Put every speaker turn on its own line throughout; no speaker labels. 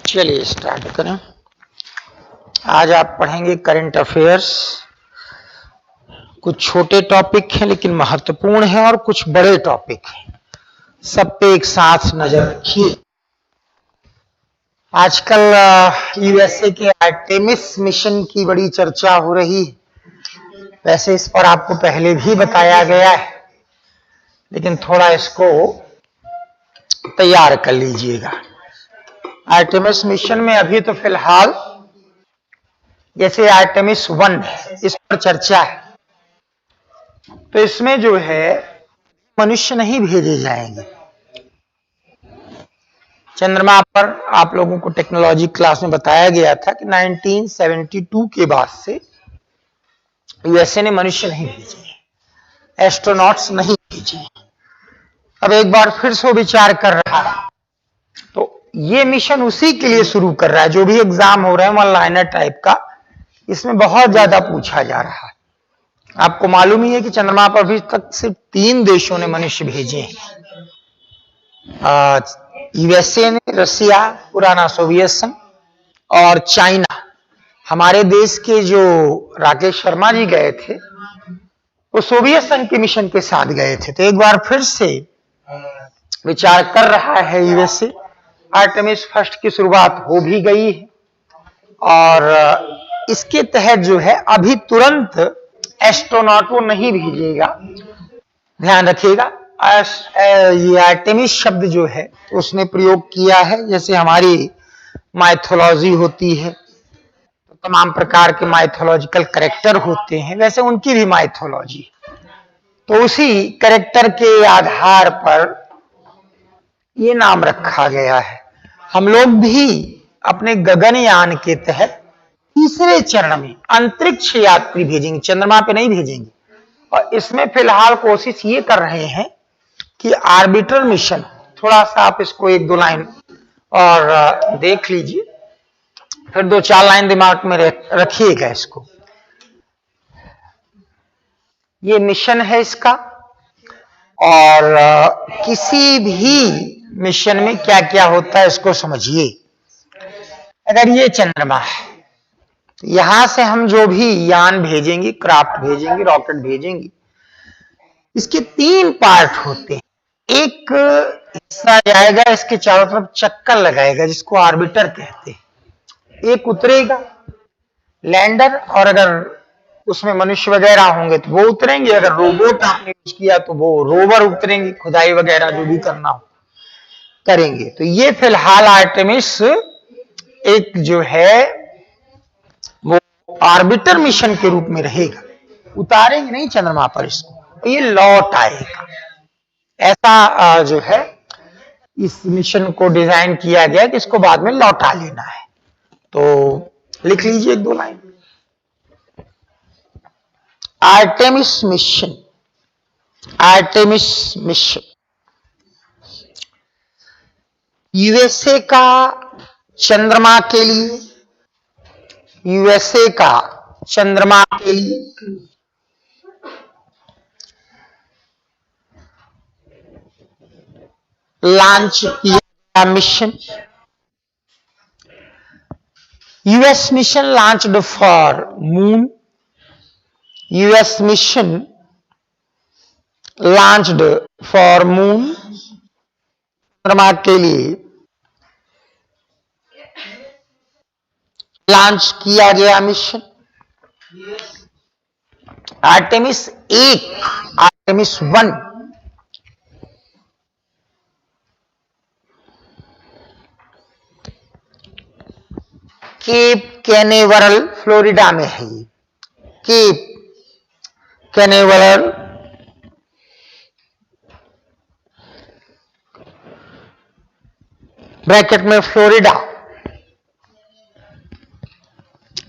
चलिए स्टार्ट करें। आज आप पढ़ेंगे करंट अफेयर्स। कुछ छोटे टॉपिक हैं लेकिन महत्वपूर्ण हैं और कुछ बड़े टॉपिक हैं, सब पे एक साथ नजर रखिए। आजकल यूएसए के आर्टेमिस मिशन की बड़ी चर्चा हो रही है। वैसे इस पर आपको पहले भी बताया गया है, लेकिन थोड़ा इसको तैयार कर लीजिएगा। आर्टेमिस मिशन में अभी तो फिलहाल जैसे आर्टेमिस 1 है, इस पर चर्चा है। तो इसमें जो है मनुष्य नहीं भेजे जाएंगे चंद्रमा पर। आप लोगों को टेक्नोलॉजी क्लास में बताया गया था कि 1972 के बाद से यूएसए ने मनुष्य नहीं भेजे, एस्ट्रोनॉट्स नहीं भेजे। अब एक बार फिर से विचार कर रहा है, तो ये मिशन उसी के लिए शुरू कर रहा है। जो भी एग्जाम हो रहे हैं वन लाइनर टाइप का, इसमें बहुत ज्यादा पूछा जा रहा है। आपको मालूम ही है कि चंद्रमा पर अभी तक सिर्फ 3 देशों ने मनुष्य भेजे हैं। यूएसए ने, रसिया पुराना सोवियत संघ, और चाइना। हमारे देश के जो राकेश शर्मा जी गए थे वो सोवियत संघ के मिशन के साथ गए थे। तो एक बार फिर से विचार कर रहा है यूएसए। आर्टेमिस फर्स्ट की शुरुआत हो भी गई है और इसके तहत जो है अभी तुरंत एस्ट्रोनॉट वो नहीं भेजेगा। ध्यान रखिएगा, ये आर्टेमिस शब्द जो है उसने प्रयोग किया है। जैसे हमारी माइथोलॉजी होती है, तो तमाम प्रकार के माइथोलॉजिकल कैरेक्टर होते हैं, वैसे उनकी भी माइथोलॉजी। तो उसी कैरेक्टर के आधार पर ये नाम रखा गया है। हम लोग भी अपने गगनयान के तहत तीसरे चरण में अंतरिक्ष यात्री भेजेंगे, चंद्रमा पे नहीं भेजेंगे। और इसमें फिलहाल कोशिश ये कर रहे हैं कि आर्बिटर मिशन, थोड़ा सा आप इसको 1-2 लाइन और देख लीजिए, फिर 2-4 लाइन दिमाग में रखिएगा इसको। ये मिशन है इसका, और किसी भी मिशन में क्या क्या होता है इसको समझिए। अगर ये चंद्रमा है, यहां से हम जो भी यान भेजेंगे, क्राफ्ट भेजेंगे, रॉकेट भेजेंगे, इसके 3 पार्ट होते हैं। एक हिस्सा जाएगा, इसके चारों तरफ चक्कर लगाएगा, जिसको ऑर्बिटर कहते हैं। एक उतरेगा लैंडर, और अगर उसमें मनुष्य वगैरह होंगे तो वो उतरेंगे। अगर रोबोट आपने यूज किया तो वो रोवर उतरेंगे, खुदाई वगैरह जो भी करना हो करेंगे। तो ये फिलहाल आर्टेमिस एक जो है वो ऑर्बिटर मिशन के रूप में रहेगा। उतारेंगे नहीं चंद्रमा पर इसको, तो ये लौट आएगा। ऐसा जो है इस मिशन को डिजाइन किया गया कि इसको बाद में लौटा लेना है। तो लिख लीजिए 1-2 line. Artemis mission, Artemis mission USA का चंद्रमा के लिए, यूएसए का चंद्रमा के लिए लॉन्च किया गया mission. US mission launched for moon, US mission launched for moon, चंद्रमा के लिए लॉन्च किया गया mission. Artemis 1, Artemis 1 Cape Canaveral Florida में है। ये केप कैनेवरल ब्रैकेट में फ्लोरिडा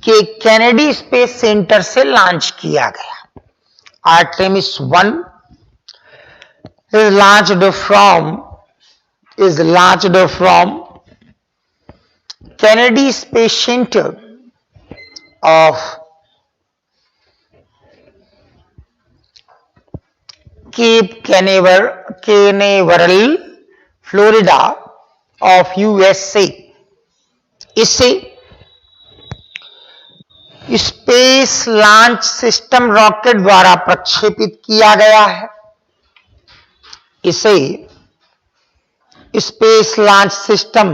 के कैनेडी स्पेस सेंटर से लॉन्च किया गया। Artemis 1 is launched from Kennedy Space Center of Cape Canaveral, Florida of USA. इसे स्पेस लॉन्च सिस्टम रॉकेट द्वारा प्रक्षेपित किया गया है। इसे स्पेस लॉन्च सिस्टम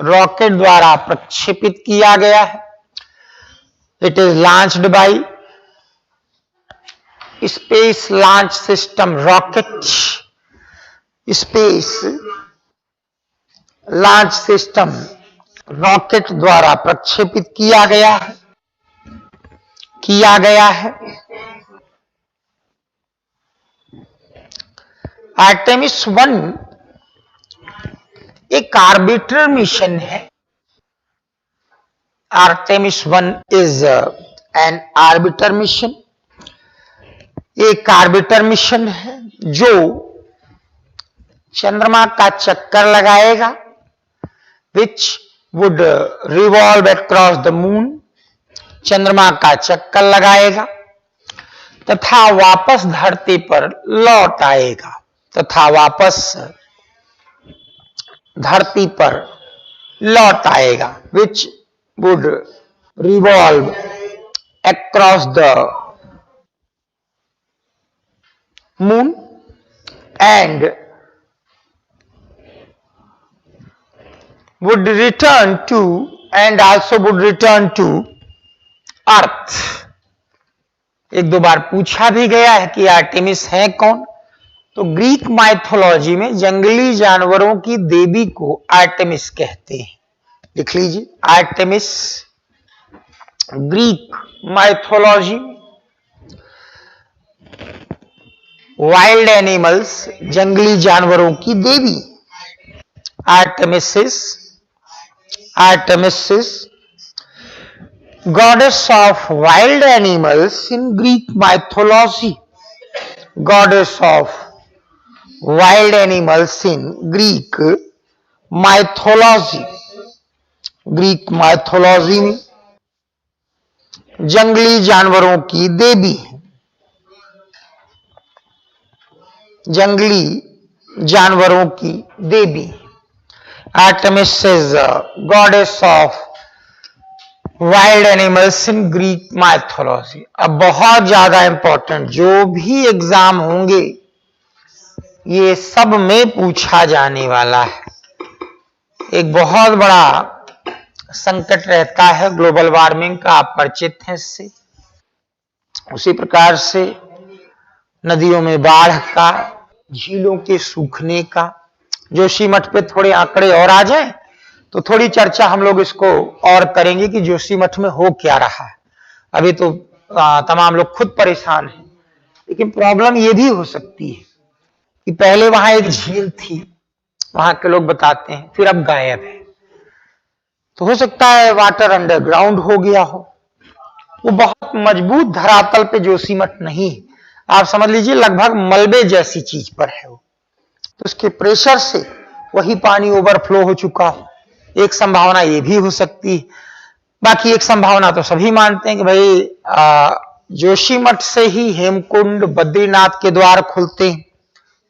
रॉकेट द्वारा प्रक्षेपित किया गया है। It is launched by space launch system rocket. Space launch system rocket द्वारा प्रक्षेपित किया गया है। आर्टेमिस 1 एक आर्बिटर मिशन है। Artemis 1 is an orbiter mission. एक आर्बिटर मिशन है जो चंद्रमा का चक्कर लगाएगा, which would revolve across the moon। चंद्रमा का चक्कर लगाएगा तथा वापस धरती पर लौट आएगा, which would revolve across the moon and would return to अर्थ। एक दो बार पूछा भी गया है कि आर्टेमिस है कौन, तो ग्रीक माइथोलॉजी में जंगली जानवरों की देवी को आर्टेमिस कहते हैं। लिख लीजिए, आर्टेमिस ग्रीक माइथोलॉजी में वाइल्ड एनिमल्स जंगली जानवरों की देवी। Artemis goddess of wild animals in Greek mythology। Goddess of wild animals in Greek mythology। Greek mythology में जंगली जानवरों की देवी है। जंगली जानवरों की देवी। Artemis is goddess of wild animals in Greek mythology. अब बहुत ज्यादा इंपॉर्टेंट, जो भी एग्जाम होंगे ये सब में पूछा जाने वाला है। एक बहुत बड़ा संकट रहता है ग्लोबल वार्मिंग का, आप परिचित हैं इससे। उसी प्रकार से नदियों में बाढ़ का, झीलों के सूखने का। जोशीमठ पे थोड़े आंकड़े और आ जाएं तो थोड़ी चर्चा हम लोग इसको और करेंगे कि जोशीमठ में हो क्या रहा है। अभी तो तमाम लोग खुद परेशान हैं, लेकिन प्रॉब्लम ये भी हो सकती है कि पहले वहां एक झील थी, वहां के लोग बताते हैं, फिर अब गायब है। तो हो सकता है वाटर अंडरग्राउंड हो गया हो। वो बहुत मजबूत धरातल पे जोशीमठ नहीं, आप समझ लीजिए लगभग मलबे जैसी चीज पर है वो। तो उसके प्रेशर से वही पानी ओवरफ्लो हो चुका हो, एक संभावना ये भी हो सकती है। बाकी एक संभावना तो सभी मानते हैं कि भाई जोशीमठ से ही हेमकुंड बद्रीनाथ के द्वार खुलते हैं।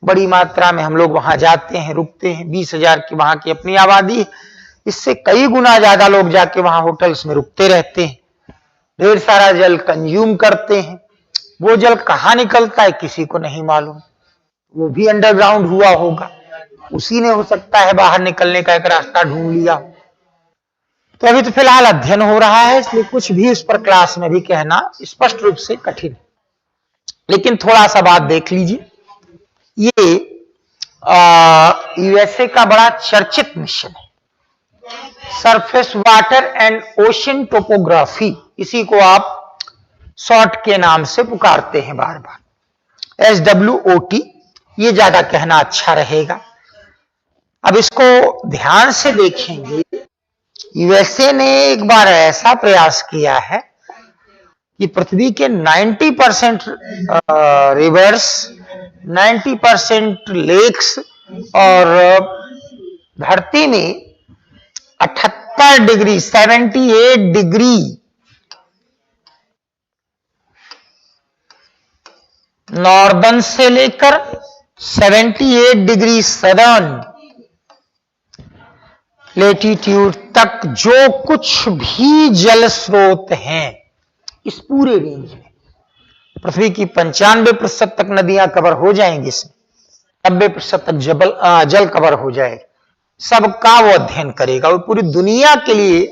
बड़ी मात्रा में हम लोग वहां जाते हैं, रुकते हैं। 20,000 की वहां की अपनी आबादी है, इससे कई गुना ज्यादा लोग जाके वहां होटल्स में रुकते रहते हैं, ढेर सारा जल कंज्यूम करते हैं। वो जल कहाँ निकलता है किसी को नहीं मालूम, वो भी अंडरग्राउंड हुआ होगा, उसी ने हो सकता है बाहर निकलने का एक रास्ता ढूंढ लिया। तो अभी तो फिलहाल अध्ययन हो रहा है, इसलिए कुछ भी उस पर क्लास में भी कहना स्पष्ट रूप से कठिन है। लेकिन थोड़ा सा बात देख लीजिए, ये यूएसए का बड़ा चर्चित मिशन है, surface water and ocean topography. इसी को आप शॉर्ट के नाम से पुकारते हैं बार बार, SWOT, ये ज्यादा कहना अच्छा रहेगा। अब इसको ध्यान से देखेंगे, यूएसए ने एक बार ऐसा प्रयास किया है कि पृथ्वी के 90% रिवर्स, 90% लेक्स और धरती में 78 डिग्री 78 डिग्री नॉर्दर्न से लेकर 78 डिग्री सदर्न लेटीट्यूड तक जो कुछ भी जल स्रोत हैं इस पूरे रेंज में, पृथ्वी की 95% तक नदियां कवर हो जाएंगी, इसमें 90% तक जल कवर हो जाएगा, सबका वो अध्ययन करेगा। वो पूरी दुनिया के लिए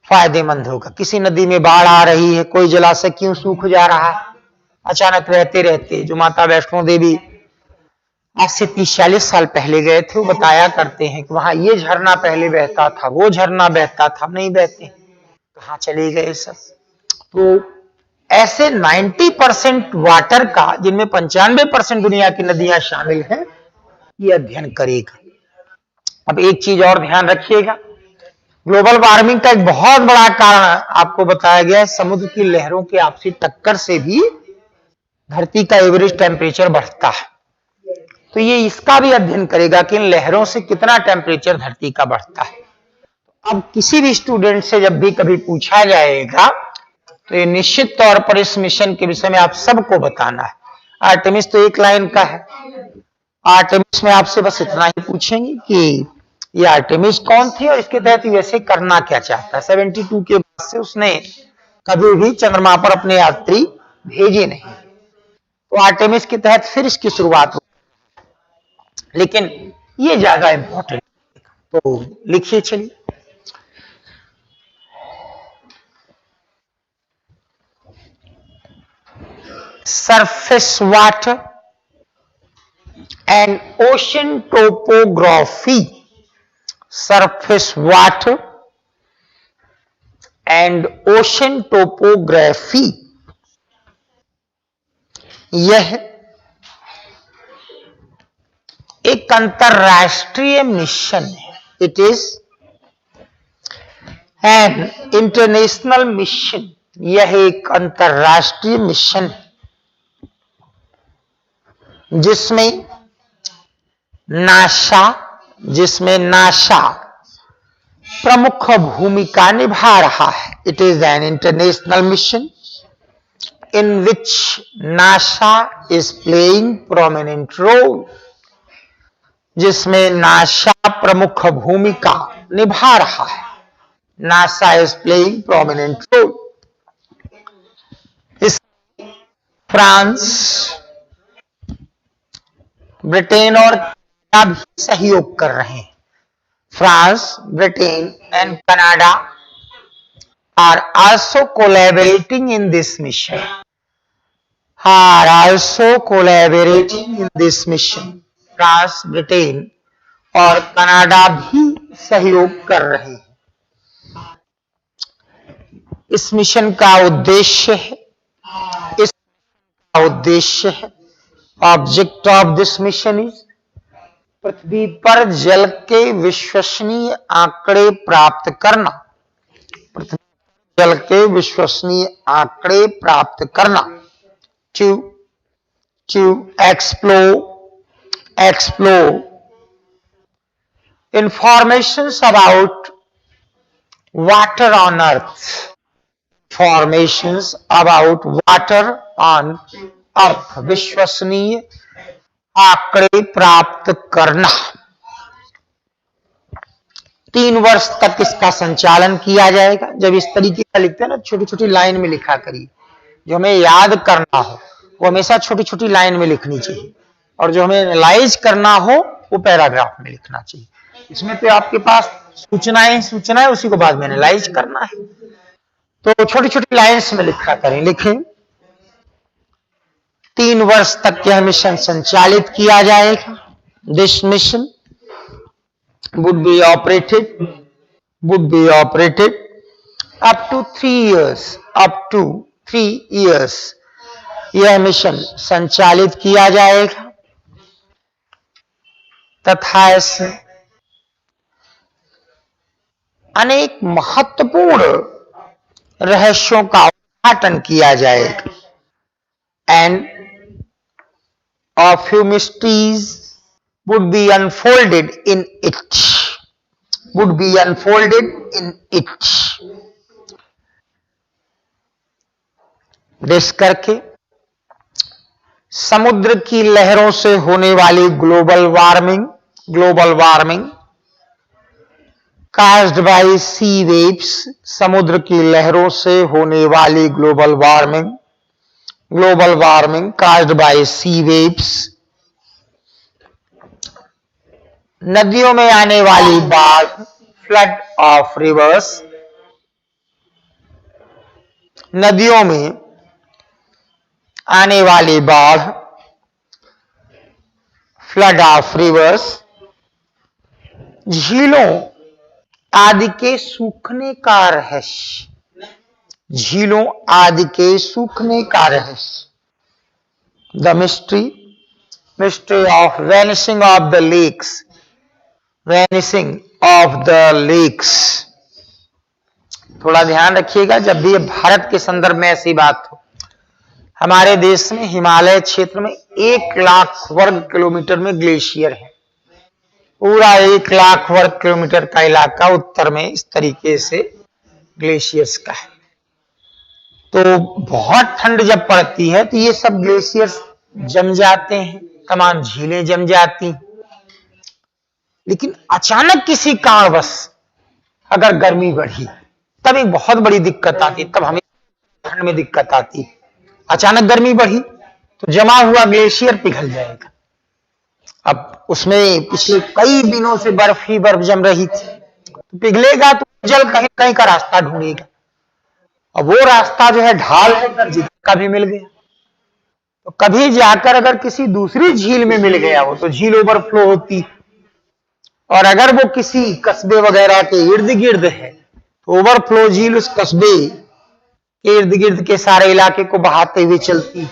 फायदेमंद होगा। किसी नदी में बाढ़ आ रही है, कोई जलाशय क्यों सूख जा रहा है अचानक रहते रहते, जो माता वैष्णो देवी आज से 30-40 साल पहले गए थे, वो बताया करते हैं कि वहां ये झरना पहले बहता था, वो झरना बहता था, नहीं बहते, कहां चले गए सब। तो ऐसे 90% वाटर का, जिनमें 95% दुनिया की नदियां शामिल हैं, ये अध्ययन करेगा। अब एक चीज और ध्यान रखिएगा, ग्लोबल वार्मिंग का एक बहुत बड़ा कारण आपको बताया गया है, समुद्र की लहरों की आपसी टक्कर से भी धरती का एवरेज टेम्परेचर बढ़ता है। तो ये इसका भी अध्ययन करेगा कि इन लहरों से कितना टेम्परेचर धरती का बढ़ता है। अब किसी भी स्टूडेंट से जब भी कभी पूछा जाएगा तो ये निश्चित तौर पर इस मिशन के विषय में आप सबको बताना है। आर्टेमिस तो एक लाइन का है, आर्टेमिस में आपसे बस इतना ही पूछेंगे कि ये आर्टेमिस कौन थी और इसके तहत वैसे करना क्या चाहता है। 72 के बाद से उसने कभी भी चंद्रमा पर अपने यात्री भेजे नहीं, तो आर्टेमिस के तहत फिर इसकी शुरुआत हो, लेकिन ये ज्यादा इंपॉर्टेंट, तो लिखिए चलिए। Surface water and ocean topography, surface water and ocean topography, यह एक अंतरराष्ट्रीय मिशन है। It is an international mission, यह एक अंतरराष्ट्रीय मिशन है जिसमें नासा प्रमुख भूमिका निभा रहा है। It is an international mission in which NASA is playing prominent role, जिसमें नासा प्रमुख भूमिका निभा रहा है। NASA is playing prominent role. इस फ्रांस, ब्रिटेन और कनाडा भी सहयोग कर रहे हैं। France, Britain and Canada are also collaborating in this mission. France, Britain और कनाडा भी सहयोग कर रहे हैं। इस मिशन का उद्देश्य है, object of this mission is, पृथ्वी पर जल के विश्वसनीय आंकड़े प्राप्त करना। पृथ्वी पर जल के विश्वसनीय आंकड़े प्राप्त करना। To explore informations about water on earth, विश्वसनीय आंकड़े प्राप्त करना। 3 वर्ष तक इसका संचालन किया जाएगा। जब इस तरीके का लिखते हैं ना, छोटी छोटी लाइन में लिखा करिए। जो हमें याद करना हो वो हमेशा छोटी छोटी लाइन में लिखनी चाहिए, और जो हमें एनालाइज करना हो वो पैराग्राफ में लिखना चाहिए। इसमें तो आपके पास सूचनाएं उसी को बाद में एनालाइज करना है, तो छोटी छोटी लाइन्स में लिखा करें। लिखें, 3 वर्ष तक यह मिशन संचालित किया जाएगा। This mission would be operated up to 3 years, यह मिशन संचालित किया जाएगा तथा इसमें अनेक महत्वपूर्ण रहस्यों का उद्घाटन किया जाएगा। And a few mysteries would be unfolded in it. देश करके समुद्र की लहरों से होने वाली global warming caused by sea waves, समुद्र की लहरों से होने वाली global warming caused by sea waves, नदियों में आने वाली बाढ़, फ्लड ऑफ रिवर्स, नदियों में आने वाली बाढ़, फ्लड ऑफ रिवर्स, झीलों आदि के सूखने का रहस्य, झीलों आदि के सूखने का रहस्य, the mystery of vanishing of the lakes, vanishing of the lakes. थोड़ा ध्यान रखिएगा जब भी भारत के संदर्भ में ऐसी बात हो। हमारे देश में हिमालय क्षेत्र में 1 लाख वर्ग किलोमीटर में ग्लेशियर है। पूरा 1 लाख वर्ग किलोमीटर का इलाका उत्तर में इस तरीके से ग्लेशियर्स का है। तो बहुत ठंड जब पड़ती है तो ये सब ग्लेशियर्स जम जाते हैं, तमाम झीलें जम जाती। लेकिन अचानक किसी कारणवश अगर गर्मी बढ़ी तब एक बहुत बड़ी दिक्कत आती, तब हमें ठंड में दिक्कत आती। अचानक गर्मी बढ़ी तो जमा हुआ ग्लेशियर पिघल जाएगा। अब उसमें पिछले कई दिनों से बर्फ ही बर्फ जम रही थी, तो पिघलेगा तो जल कहीं कहीं का रास्ता ढूंढेगा। अब वो रास्ता जो है ढाल है, का भी मिल गया। तो कभी जाकर अगर किसी दूसरी झील में मिल गया हो तो झील ओवरफ्लो होती, और अगर वो किसी कस्बे वगैरह के इर्द गिर्द है तो ओवरफ्लो झील उस कस्बे के इर्द गिर्द के सारे इलाके को बहाते हुए चलती।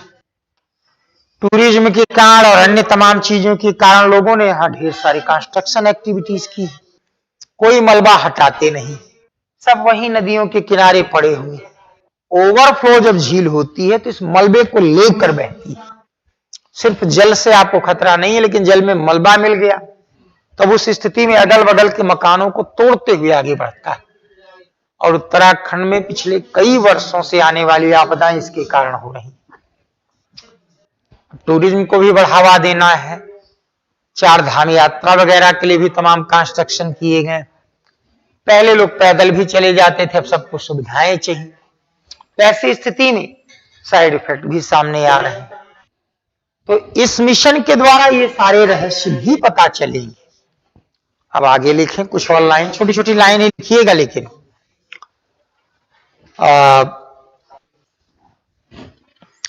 टूरिज्म के कारण और अन्य तमाम चीजों के कारण लोगों ने यहाँ ढेर सारी कंस्ट्रक्शन एक्टिविटीज की। कोई मलबा हटाते नहीं, सब वही नदियों के किनारे पड़े हुए। ओवरफ्लो जब झील होती है तो इस मलबे को लेकर बहती है। सिर्फ जल से आपको खतरा नहीं है, लेकिन जल में मलबा मिल गया तब उस स्थिति में अगल बगल के मकानों को तोड़ते हुए आगे बढ़ता है। और उत्तराखंड में पिछले कई वर्षों से आने वाली आपदाएं इसके कारण हो रही। टूरिज्म को भी बढ़ावा देना है, 4 धाम यात्रा वगैरह के लिए भी तमाम कंस्ट्रक्शन किए गए। पहले लोग पैदल भी चले जाते थे, अब सबको सुविधाएं चाहिए। ऐसी स्थिति में साइड इफेक्ट भी सामने आ रहे हैं। तो इस मिशन के द्वारा ये सारे रहस्य भी पता चलेंगे। अब आगे लिखें कुछ और लाइन, छोटी छोटी लाइनें लिखिएगा। लेकिन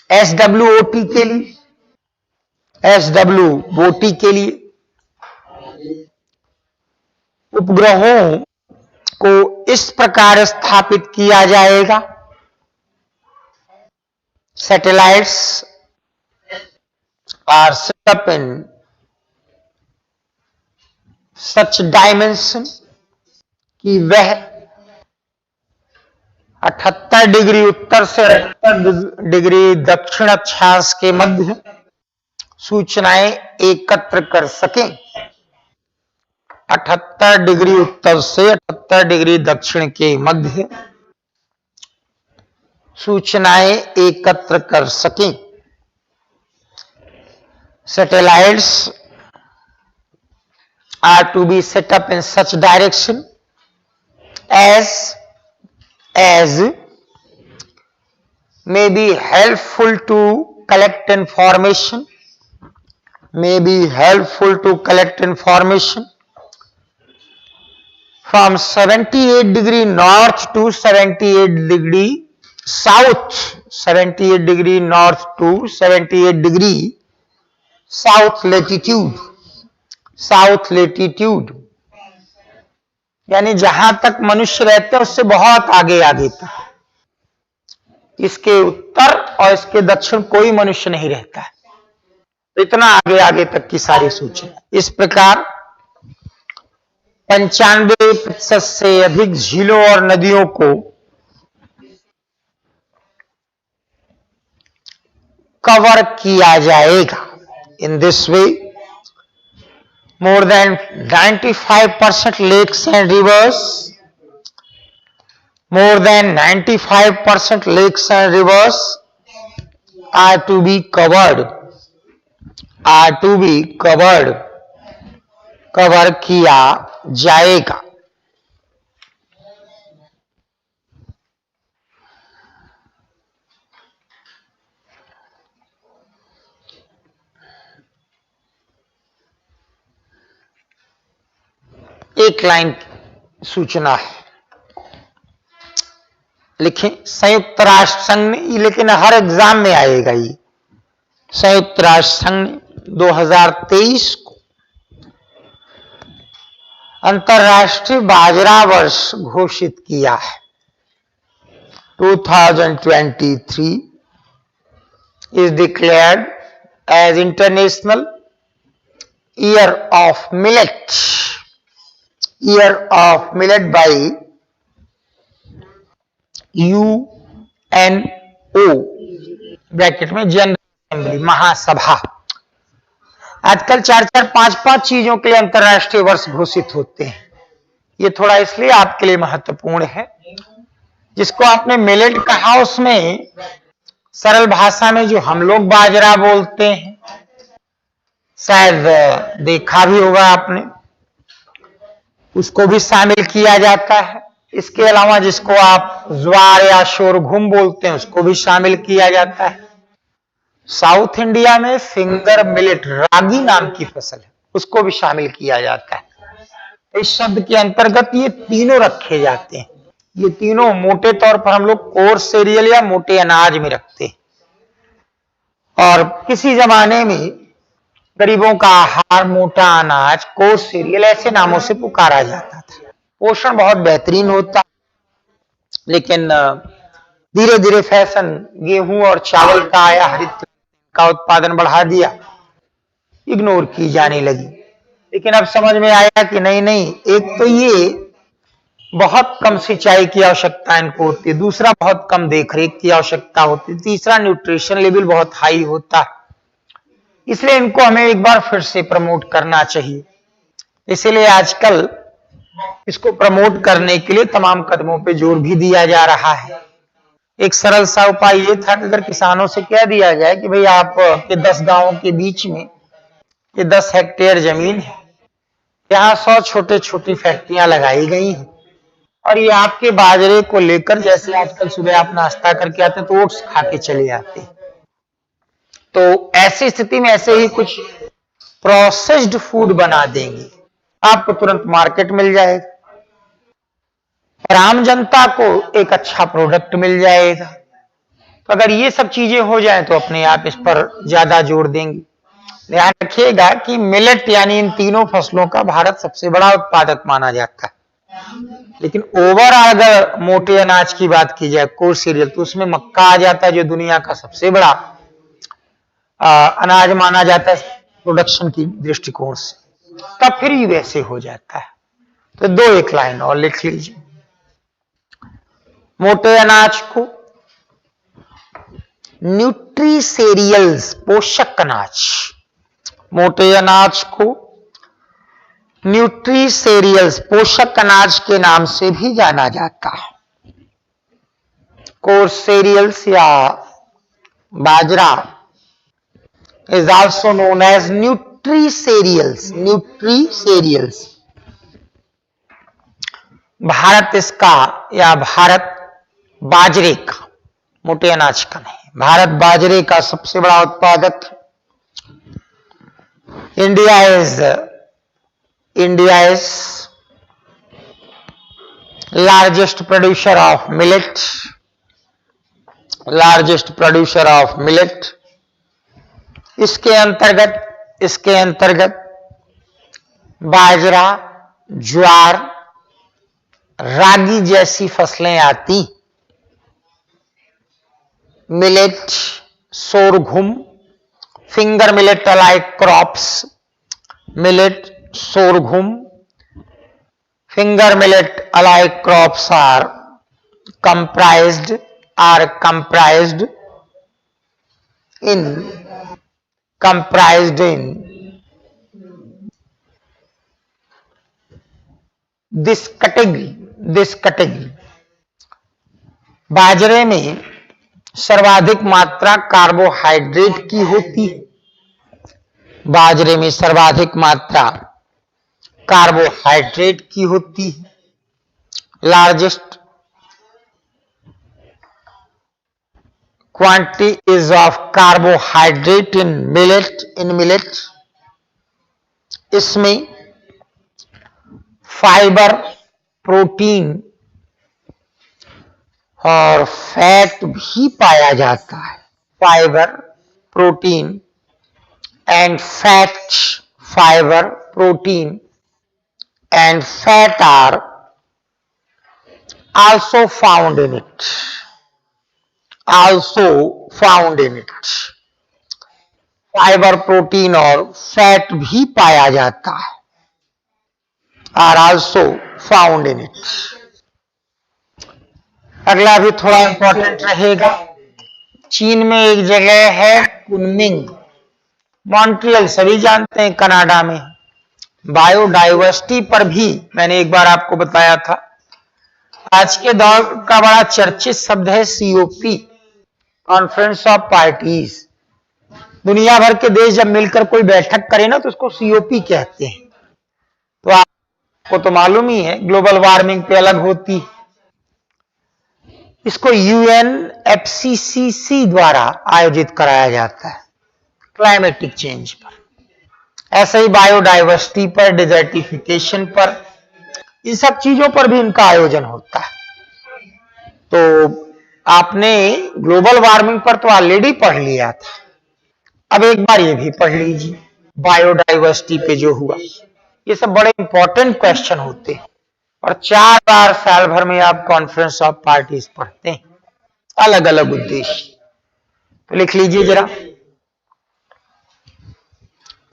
SWOT के लिए, SWOT के लिए उपग्रहों को इस प्रकार स्थापित किया जाएगा। Satellites are set up in such dimension कि वह 78 डिग्री उत्तर से 78 डिग्री दक्षिण अक्षांश के मध्य सूचनाएं एकत्र कर सकें। 78 डिग्री उत्तर से 78 डिग्री दक्षिण के मध्य सूचनाएं एकत्र कर सकें। Satellites are to be set up in such direction as may be helpful to collect information, from 78 degree north to 78 degree south, 78 degree north to 78 degree south latitude, यानी जहां तक मनुष्य रहते हैं उससे बहुत आगे आगे तक। इसके उत्तर और इसके दक्षिण कोई मनुष्य नहीं रहता है, तो इतना आगे आगे तक की सारी सूचना। इस प्रकार 95% से अधिक झीलों और नदियों को कवर किया जाएगा। In this way more than 95% lakes and rivers, more than 95% lakes and rivers are to be covered, cover किया जाएगा। एक लाइन सूचना है, लिखें संयुक्त राष्ट्र संघ ने, लेकिन हर एग्जाम में आएगा ये, संयुक्त राष्ट्र संघ ने 2023 को अंतर्राष्ट्रीय बाजरा वर्ष घोषित किया है। 2023 is declared as International Year of Millet, by UNO bracket में जनरल असेंबली, महासभा। आजकल 4-4, 5-5 चीजों के लिए अंतर्राष्ट्रीय वर्ष घोषित होते हैं। ये थोड़ा इसलिए आपके लिए महत्वपूर्ण है, जिसको आपने मिलेट कहा उसमें सरल भाषा में जो हम लोग बाजरा बोलते हैं, शायद देखा भी होगा आपने, उसको भी शामिल किया जाता है। इसके अलावा जिसको आप ज्वार या शोरगुम बोलते हैं, उसको भी शामिल किया जाता है। साउथ इंडिया में फिंगर मिलेट, रागी नाम की फसल है, उसको भी शामिल किया जाता है। इस शब्द के अंतर्गत ये तीनों रखे जाते हैं। ये तीनों मोटे तौर पर हम लोग कोर्स सीरियल या मोटे अनाज में रखते हैं। और किसी जमाने में गरीबों का आहार, मोटा अनाज, कोर्स सीरियल ऐसे नामों से पुकारा जाता था। पोषण बहुत बेहतरीन होता, लेकिन धीरे धीरे फैशन गेहूं और चावल का आया, हरित का उत्पादन बढ़ा दिया, इग्नोर की जाने लगी। लेकिन अब समझ में आया कि नहीं, एक तो ये बहुत कम सिंचाई की आवश्यकता इनको होती है, दूसरा बहुत कम देखरेख की आवश्यकता होती है, तीसरा न्यूट्रिशन लेवल बहुत हाई होता है। इसलिए इनको हमें एक बार फिर से प्रमोट करना चाहिए। इसीलिए आजकल इसको प्रमोट करने के लिए तमाम कदमों पे जोर भी दिया जा रहा है। एक सरल सा उपाय ये था कि अगर किसानों से कह दिया जाए कि भाई आपके 10 गांवों के बीच में ये 10 हेक्टेयर जमीन है, यहाँ 100 छोटे छोटी फैक्ट्रियां लगाई गई हैं, और ये आपके बाजरे को लेकर, जैसे आजकल सुबह आप नाश्ता करके आते हैं तो ओट्स खा के चले आते हैं, तो ऐसी स्थिति में ऐसे ही कुछ प्रोसेस्ड फूड बना देंगे, आपको तुरंत मार्केट मिल जाएगा और आम जनता को एक अच्छा प्रोडक्ट मिल जाएगा। तो अगर ये सब चीजें हो जाएं तो अपने आप इस पर ज्यादा जोर देंगे। ध्यान रखिएगा कि मिलेट यानी इन तीनों फसलों का भारत सबसे बड़ा उत्पादक माना जाता है, लेकिन ओवरऑल अगर मोटे अनाज की बात की जाए, कोर्स सीरियल, तो उसमें मक्का आ जाता है, जो दुनिया का सबसे बड़ा अनाज माना जाता है प्रोडक्शन की दृष्टिकोण से। तब फिर ये वैसे हो जाता है। तो 2-1 लाइन और लिख लीजिए। मोटे अनाज को न्यूट्रीसेरियल्स, पोषक अनाज, मोटे अनाज को न्यूट्रीसेरियल्स, पोषक अनाज के नाम से भी जाना जाता है। कोर्स सीरियल्स या बाजरा is also known as nutricereals, Bharat इसका, या भारत बाजरे का, मोटे अनाज का नहीं, भारत बाजरे का सबसे बड़ा उत्पादक। India is largest producer of millet, इसके अंतर्गत बाजरा, ज्वार, रागी जैसी फसलें आती। Millet, sorghum, finger millet alike crops, millet, sorghum, finger millet alike crops are comprised in this category। बाजरे में सर्वाधिक मात्रा कार्बोहाइड्रेट की होती है, बाजरे में सर्वाधिक मात्रा कार्बोहाइड्रेट की होती है। Largest quantities of carbohydrate in millet, इसमें फाइबर, प्रोटीन और फैट भी पाया जाता है। Fibre, protein and fat, fibre, protein and fat are also found in it. Fibre, protein और फैट भी पाया जाता है। Are also found in it. अगला भी थोड़ा इंपॉर्टेंट रहेगा। चीन में एक जगह है कुनमिंग, मॉन्ट्रियल सभी जानते हैं, कनाडा में। बायोडाइवर्सिटी पर भी मैंने एक बार आपको बताया था। आज के दौर का बड़ा चर्चित शब्द है सीओपी, कॉन्फ्रेंस ऑफ पार्टीज। दुनिया भर के देश जब मिलकर कोई बैठक करे ना तो उसको सीओपी कहते हैं। तो आपको तो मालूम ही है ग्लोबल वार्मिंग पे अलग होती। इसको यूएनएफसीसीसी द्वारा आयोजित कराया जाता है क्लाइमेटिक चेंज पर। ऐसे ही बायोडाइवर्सिटी पर, डिजर्टिफिकेशन पर, इन सब चीजों पर भी इनका आयोजन होता है। तो आपने ग्लोबल वार्मिंग पर तो ऑलरेडी पढ़ लिया था, अब एक बार ये भी पढ़ लीजिए बायोडाइवर्सिटी पे जो हुआ। ये सब बड़े इंपॉर्टेंट क्वेश्चन होते हैं और 4 बार साल भर में आप कॉन्फ्रेंस ऑफ पार्टीज पढ़ते हैं, अलग अलग उद्देश्य। तो लिख लीजिए जरा,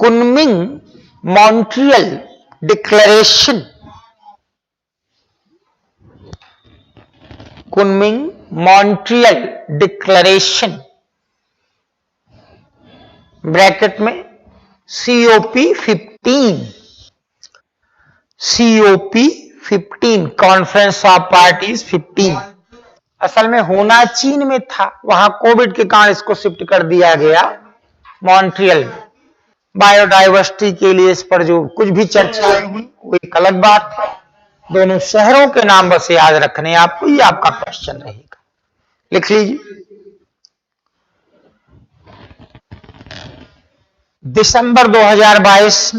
Kunming Montreal declaration, Kunming Montreal declaration bracket में COP 15, COP 15 conference of parties 15। असल में होना चीन में था, वहां कोविड के कारण इसको शिफ्ट कर दिया गया मॉन्ट्रियल में। बायोडाइवर्सिटी के लिए इस पर जो कुछ भी चर्चा हुई वो एक अलग बात है। दोनों शहरों के नाम बस याद रखने आपको, ये आपका क्वेश्चन रहेगा। लिख लीजिए, दिसंबर 2022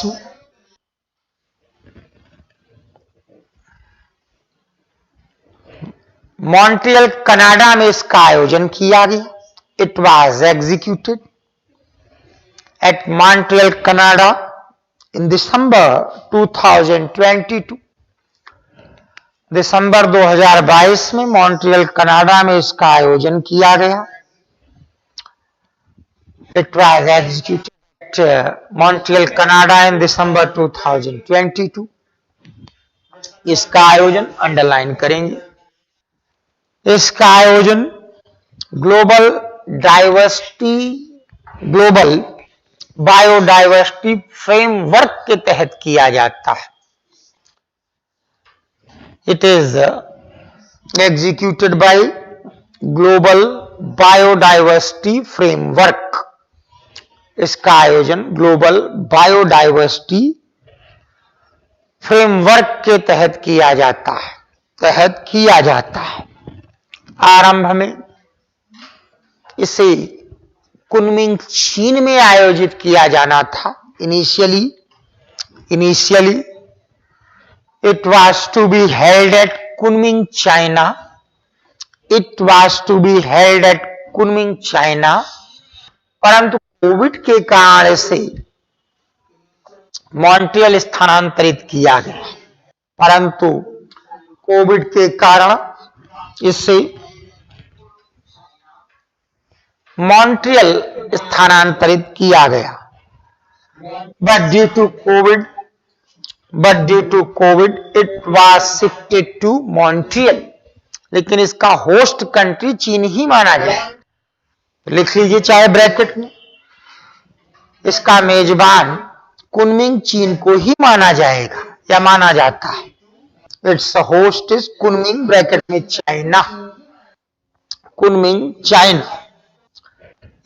में मॉन्ट्रियल कनाडा में इसका आयोजन किया गया। It was executed at Montreal, Canada in December 2022. दिसंबर 2022 में मॉन्ट्रियल कनाडा में इसका आयोजन किया गया। It was executed at Montreal, Canada in December 2022. इसका आयोजन अंडरलाइन करेंगे। इसका आयोजन ग्लोबल बायोडाइवर्सिटी फ्रेमवर्क के तहत किया जाता है। It is executed by global biodiversity framework. इसका आयोजन ग्लोबल बायोडाइवर्सिटी फ्रेमवर्क के तहत किया जाता है। आरंभ में इसे कुनमिंग चीन में आयोजित किया जाना था। Initially it was to be held at Kunming China, परंतु कोविड के कारण इसे मॉन्ट्रियल स्थानांतरित किया गया। परंतु कोविड के कारण इसे मॉन्ट्रियल स्थानांतरित किया गया। But due to covid it was shifted to Montreal. लेकिन इसका होस्ट कंट्री चीन ही माना जाए। लिख लीजिए चाहे ब्रैकेट में, इसका मेजबान कुनमिंग चीन को ही माना जाएगा या माना जाता है। It's host is Kunming bracket में चाइना, कुनमिंग चाइना।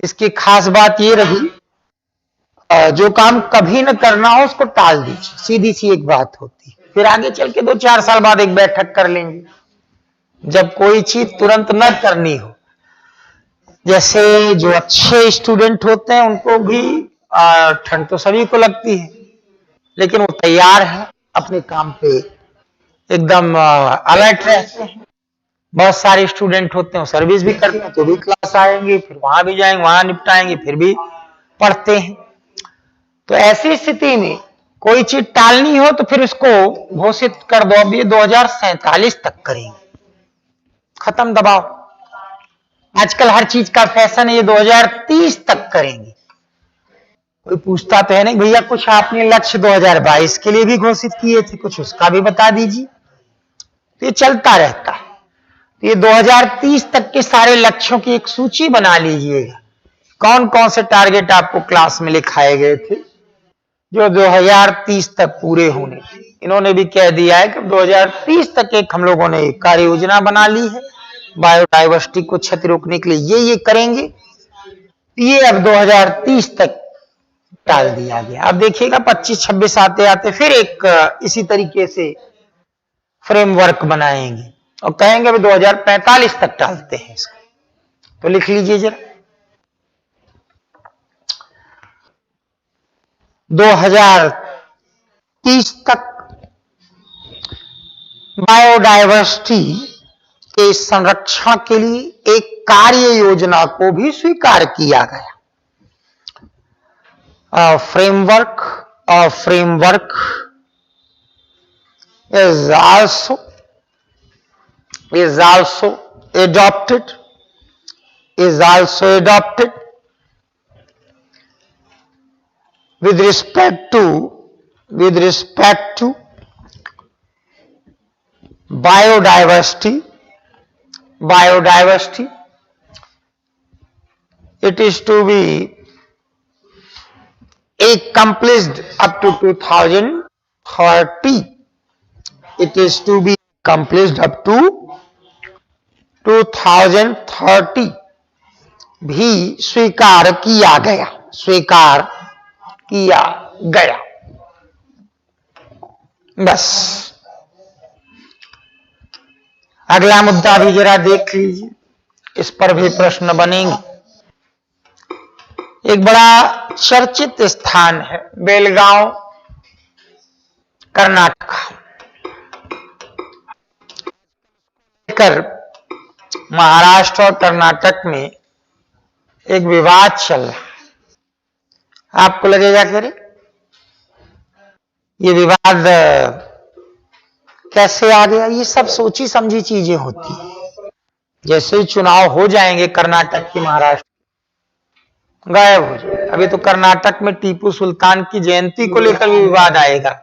इसकी खास बात ये रही, जो काम कभी न करना हो उसको टाल दीजिए, सीधी सी एक बात होती है। फिर आगे चल के 2-4 साल बाद एक बैठक कर लेंगे जब कोई चीज तुरंत न करनी हो। जैसे जो अच्छे स्टूडेंट होते हैं उनको भी ठंड तो सभी को लगती है, लेकिन वो तैयार है, अपने काम पे एकदम अलर्ट रहते हैं। बहुत सारे स्टूडेंट होते हैं, सर्विस भी करते हैं तो भी क्लास आएंगे, फिर वहां भी जाएंगे, वहां निपटाएंगे, फिर भी पढ़ते हैं। तो ऐसी स्थिति में कोई चीज टालनी हो तो फिर उसको घोषित कर दो, अब ये 2047 तक करेंगे, खत्म दबाव। आजकल हर चीज का फैशन है ये 2030 तक करेंगे। कोई पूछता तो है नहीं, भैया कुछ आपने लक्ष्य 2022 के लिए भी घोषित किए थे, कुछ उसका भी बता दीजिए। तो ये चलता रहता है। तो ये 2030 तक के सारे लक्ष्यों की एक सूची बना लीजिएगा, कौन कौन से टारगेट आपको क्लास में लिखाए गए थे जो 2030 तक पूरे होने थे। इन्होंने भी कह दिया है कि 2030 तक एक हम लोगों ने कार्य योजना बना ली है, बायोडाइवर्सिटी को क्षति रोकने के लिए ये करेंगे। ये अब 2030 तक टाल दिया गया। अब देखिएगा 25-26 आते आते फिर एक इसी तरीके से फ्रेमवर्क बनाएंगे और कहेंगे अभी 2045 तक टालते हैं इसको। तो लिख लीजिए जरा, 2030 तक बायोडायवर्सिटी के संरक्षण के लिए एक कार्य योजना को भी स्वीकार किया गया। Framework is also adopted with respect to biodiversity. It is to be accomplished up to 2030. It is to be accomplished up to 2030 भी स्वीकार किया गया। बस अगला मुद्दा भी जरा देख लीजिए, इस पर भी प्रश्न बनेंगे। एक बड़ा चर्चित स्थान है बेलगांव, कर्नाटक। महाराष्ट्र और कर्नाटक में एक विवाद चल रहा है। आपको लगेगा कि ये विवाद कैसे आ गया? ये सब सोची समझी चीजें होती है। जैसे चुनाव हो जाएंगे कर्नाटक की, महाराष्ट्र गायब हो जाए। अभी तो कर्नाटक में टीपू सुल्तान की जयंती को लेकर भी विवाद आएगा।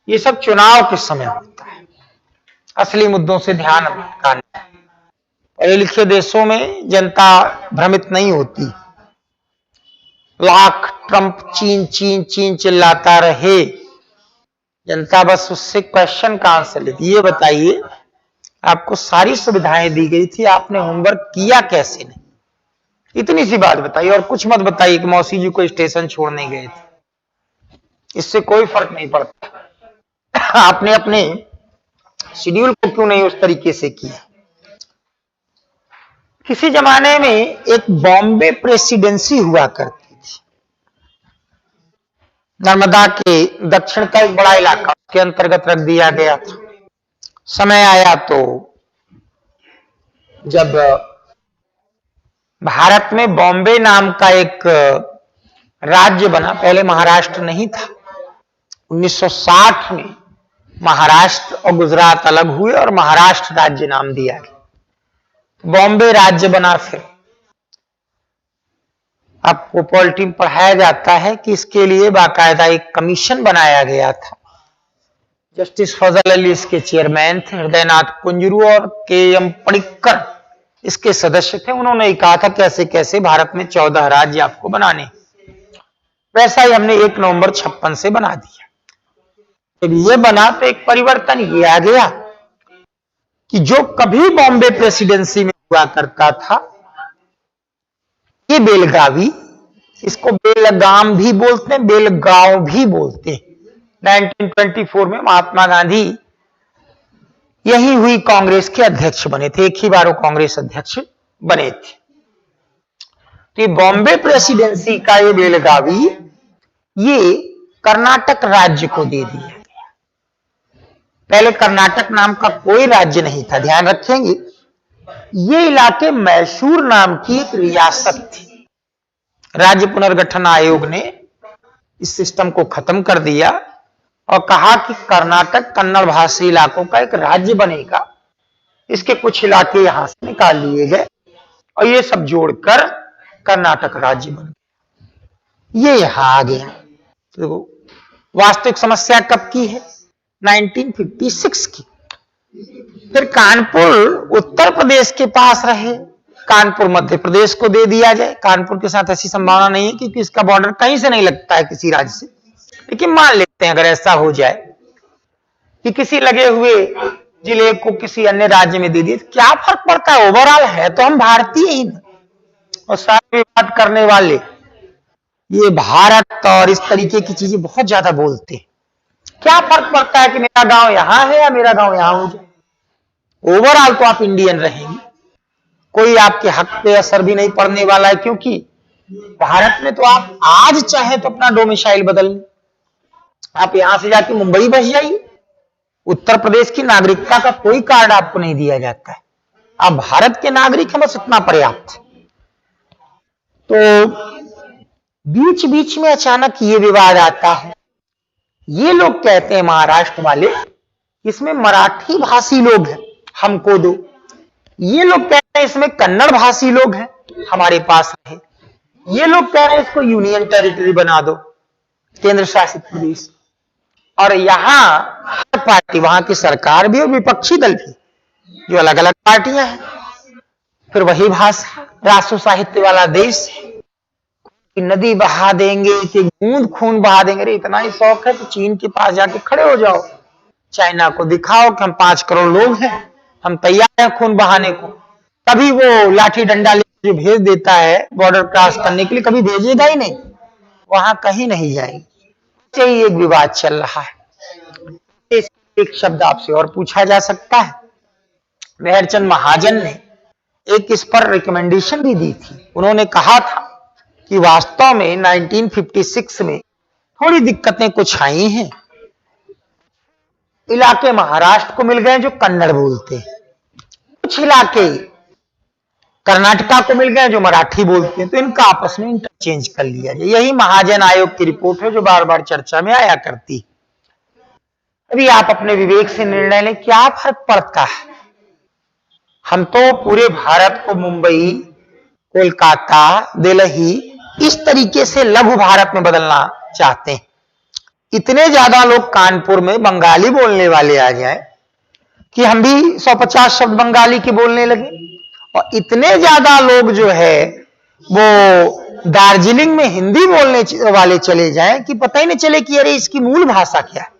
ये सब चुनाव के समय होता है, असली मुद्दों से ध्यान भटकाने। पढ़े लिखे देशों में जनता भ्रमित नहीं होती। लाख ट्रंप चीन चिल्लाता रहे, जनता बस उससे क्वेश्चन का आंसर लेती। ये बताइए, आपको सारी सुविधाएं दी गई थी, आपने होमवर्क किया कैसे नहीं? इतनी सी बात बताइए, और कुछ मत बताइए कि मौसी जी को स्टेशन छोड़ने गए थे। इससे कोई फर्क नहीं पड़ता। आपने अपने शेड्यूल को क्यों नहीं उस तरीके से किया? किसी जमाने में एक बॉम्बे प्रेसिडेंसी हुआ करती थी, नर्मदा के दक्षिण का एक बड़ा इलाका के अंतर्गत रख दिया गया था। समय आया तो जब भारत में बॉम्बे नाम का एक राज्य बना, पहले महाराष्ट्र नहीं था। 1960 में महाराष्ट्र और गुजरात अलग हुए और महाराष्ट्र राज्य नाम दिया गया, बॉम्बे राज्य बना। फिर आपको पॉलिटी में पढ़ाया जाता है कि इसके लिए बाकायदा एक कमीशन बनाया गया था। जस्टिस फजल अली इसके चेयरमैन थे, हृदयनाथ कुंजरू और के.एम. पणिक्कर इसके सदस्य थे। उन्होंने कहा था कैसे कैसे भारत में 14 राज्य आपको बनाने, वैसा ही हमने 1 नवंबर 56 से बना दिया। जब ये बना तो एक परिवर्तन ये आ गया कि जो कभी बॉम्बे प्रेसिडेंसी में हुआ करता था, ये बेलगावी, इसको बेलगाम भी बोलते हैं, बेलगांव भी बोलते हैं। 1924 में महात्मा गांधी यही हुई कांग्रेस के अध्यक्ष बने थे, एक ही बार वो कांग्रेस अध्यक्ष बने थे। तो ये बॉम्बे प्रेसिडेंसी का ये बेलगावी, ये कर्नाटक राज्य को दे दिया गया। पहले कर्नाटक नाम का कोई राज्य नहीं था, ध्यान रखेंगे। ये इलाके मैसूर नाम की एक रियासत थी। राज्य पुनर्गठन आयोग ने इस सिस्टम को खत्म कर दिया और कहा कि कर्नाटक कन्नड़ भाषी इलाकों का एक राज्य बनेगा। इसके कुछ इलाके यहां से निकाल लिए गए और ये सब जोड़कर कर्नाटक राज्य बन गया। ये यहां आ गया। तो वास्तविक समस्या कब की है? 1956 की। फिर कानपुर उत्तर प्रदेश के पास रहे, कानपुर मध्य प्रदेश को दे दिया जाए। कानपुर के साथ ऐसी संभावना नहीं है क्योंकि इसका बॉर्डर कहीं से नहीं लगता है किसी राज्य से, लेकिन मान लेते हैं अगर ऐसा हो जाए कि किसी लगे हुए जिले को किसी अन्य राज्य में दे दिए, तो क्या फर्क पड़ता है? ओवरऑल है तो हम भारतीय ही ना। और सारे विवाद करने वाले ये भारत और इस तरीके की चीजें बहुत ज्यादा बोलते हैं। क्या फर्क पड़ता है कि मेरा गांव यहां है या मेरा गांव यहां हो जाए? ओवरऑल तो आप इंडियन रहेंगे, कोई आपके हक पे असर भी नहीं पड़ने वाला है, क्योंकि भारत में तो आप आज चाहे तो अपना डोमिसाइल बदल लें। आप यहां से जाके मुंबई बस जाइए, उत्तर प्रदेश की नागरिकता का कोई कार्ड आपको नहीं दिया जाता है। आप भारत के नागरिक हैं, बस इतना पर्याप्त है। तो बीच बीच में अचानक ये विवाद आता है। ये लोग कहते हैं महाराष्ट्र वाले, इसमें मराठी भाषी लोग हैं, हमको दो। ये लोग कहते हैं इसमें कन्नड़ भाषी लोग हैं, हमारे पास रहे। ये लोग कह रहे हैं इसको यूनियन टेरिटरी बना दो, केंद्र शासित प्रदेश। और यहां हर पार्टी, वहां की सरकार भी और विपक्षी दल भी, जो अलग अलग पार्टियां हैं, फिर वही भाषा, राष्ट्र साहित्य वाला देश है। नदी बहा देंगे कि बूंद खून बहा देंगे। अरे इतना ही शौक है तो चीन के पास जाके खड़े हो जाओ, चाइना को दिखाओ कि हम 5 करोड़ लोग हैं, हम तैयार हैं खून बहाने को। कभी वो लाठी डंडा लेकर जो भेज देता है बॉर्डर क्रॉस करने के लिए, कभी भेजेगा ही नहीं, वहां कहीं नहीं जाएगी। यही एक विवाद चल रहा है। एक शब्द आपसे और पूछा जा सकता है। मेहरचंद महाजन ने एक इस पर रिकमेंडेशन भी दी थी। उन्होंने कहा था कि वास्तव में 1956 में थोड़ी दिक्कतें कुछ आई हैं। इलाके महाराष्ट्र को मिल गए जो कन्नड़ बोलते हैं, कुछ इलाके कर्नाटका को मिल गए जो मराठी बोलते हैं, तो इनका आपस में इंटरचेंज कर लिया जाए। यही महाजन आयोग की रिपोर्ट है जो बार बार चर्चा में आया करती है। अभी आप अपने विवेक से निर्णय लें, क्या फर्क पड़ता है? हम तो पूरे भारत को मुंबई, कोलकाता, दिल्ली इस तरीके से लघु भारत में बदलना चाहते हैं। इतने ज्यादा लोग कानपुर में बंगाली बोलने वाले आ जाए कि हम भी 150 शब्द बंगाली के बोलने लगे, और इतने ज्यादा लोग जो है वो दार्जिलिंग में हिंदी बोलने वाले चले जाएं कि पता ही नहीं चले कि अरे इसकी मूल भाषा क्या है।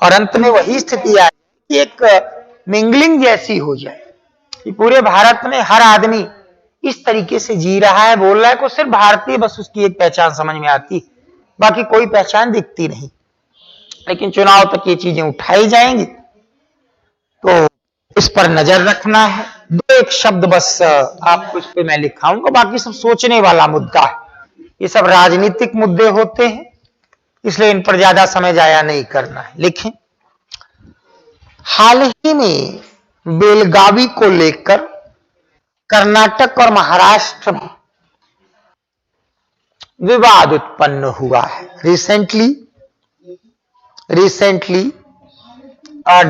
और अंत में वही स्थिति आए कि एक मिंगलिंग जैसी हो जाए कि पूरे भारत में हर आदमी इस तरीके से जी रहा है, बोल रहा है, को सिर्फ भारतीय बस उसकी एक पहचान समझ में आती, बाकी कोई पहचान दिखती नहीं। लेकिन चुनाव तक ये चीजें उठाई जाएंगी, तो इस पर नजर रखना है। 2-1 शब्द बस आपको इस पे मैं लिखाऊंगा, बाकी सब सोचने वाला मुद्दा है। ये सब राजनीतिक मुद्दे होते हैं, इसलिए इन पर ज्यादा समय जाया नहीं करना है। लिखें, हाल ही में बेलगावी को लेकर कर्नाटक और महाराष्ट्र में विवाद उत्पन्न हुआ है। Recently a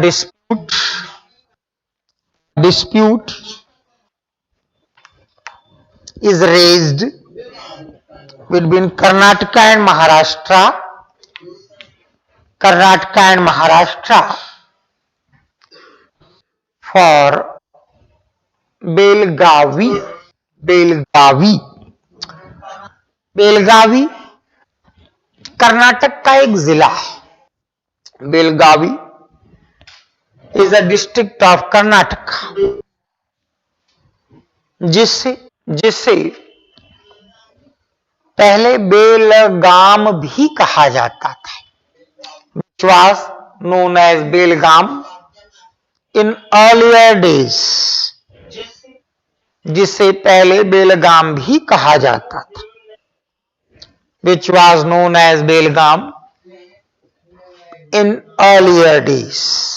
dispute is raised between Karnataka and Maharashtra for Belagavi Karnataka का एक जिला है। Belagavi is a district of Karnataka, जिससे पहले बेलगाम भी कहा जाता था, which was known as Belgaum in earlier days, जिसे पहले बेलगाम भी कहा जाता था। which was known as Belgaum in earlier days.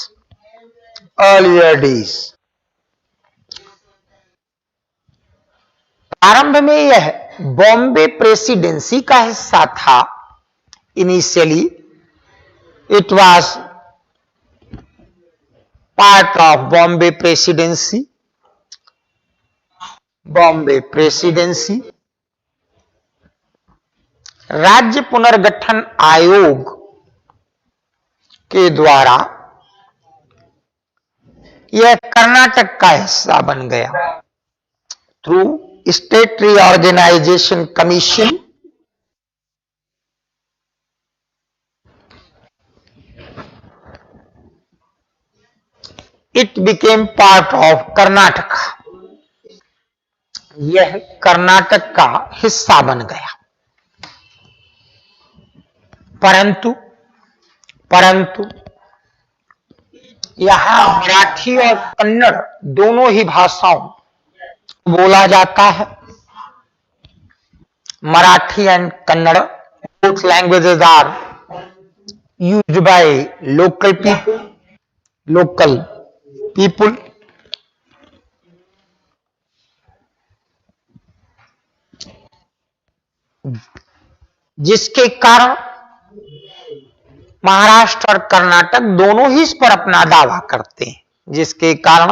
प्रारंभ में यह बॉम्बे प्रेसिडेंसी का हिस्सा था. Initially it was part of Bombay presidency. राज्य पुनर्गठन आयोग के द्वारा यह कर्नाटक का हिस्सा बन गया. Through state reorganisation commission it became part of Karnataka. यह कर्नाटक का हिस्सा बन गया. परंतु यहां मराठी और कन्नड़ दोनों ही भाषाओं बोला जाता है. Marathi and Kannada both languages are used by local people. जिसके कारण महाराष्ट्र और कर्नाटक दोनों ही इस पर अपना दावा करते हैं. जिसके कारण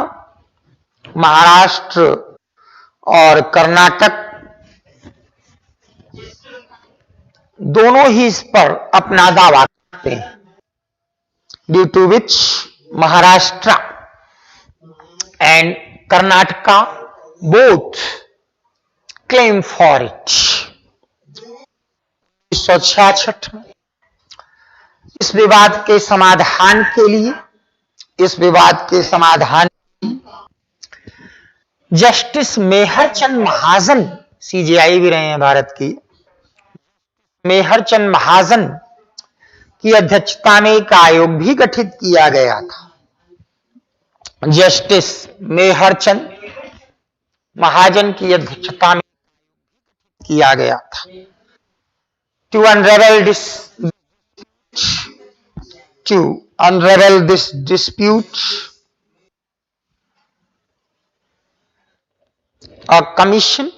महाराष्ट्र और कर्नाटक दोनों ही इस पर अपना दावा करते हैं. Due to which Maharashtra and Karnataka both claim for it. 1966 में इस विवाद के समाधान के लिए जस्टिस मेहरचंद महाजन, सीजेआई भी रहे हैं भारत की, मेहरचंद महाजन की अध्यक्षता में एक आयोग भी गठित किया गया था. जस्टिस मेहरचंद महाजन की अध्यक्षता में किया गया था. To unravel this dispute, a commission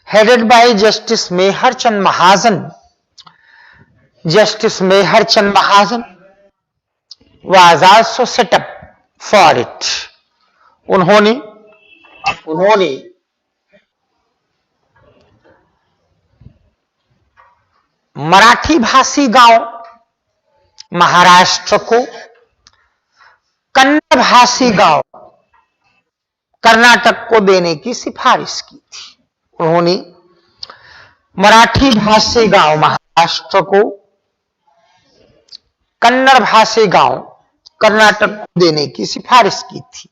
headed by Justice Meherchand Mahajan was also set up for it. उन्होंने मराठी भाषी गांव महाराष्ट्र को, कन्नड़ भाषी गांव कर्नाटक को देने की सिफारिश की थी. उन्होंने मराठी भाषी गांव महाराष्ट्र को, कन्नड़ भाषी गांव कर्नाटक को देने की सिफारिश की थी.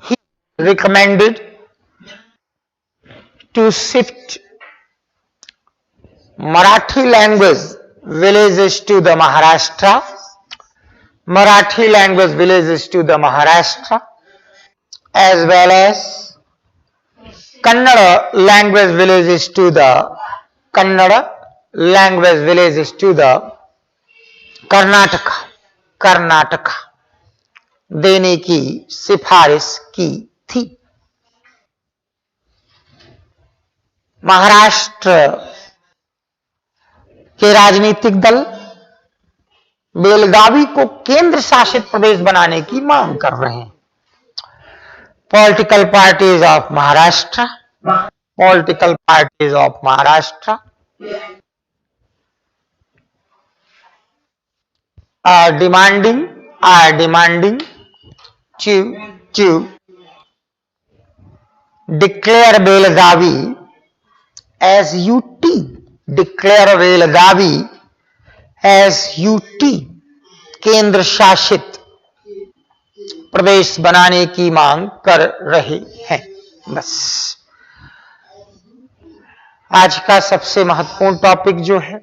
He recommended to shift Marathi language villages to the Maharashtra, as well as Kannada language villages to the Karnataka देने की सिफारिश की थी. महाराष्ट्र के राजनीतिक दल बेलगावी को केंद्र शासित प्रदेश बनाने की मांग कर रहे हैं. Political parties of Maharashtra are demanding to declare Belagavi as UT. केंद्र शासित प्रदेश बनाने की मांग कर रहे हैं. बस आज का सबसे महत्वपूर्ण टॉपिक जो है,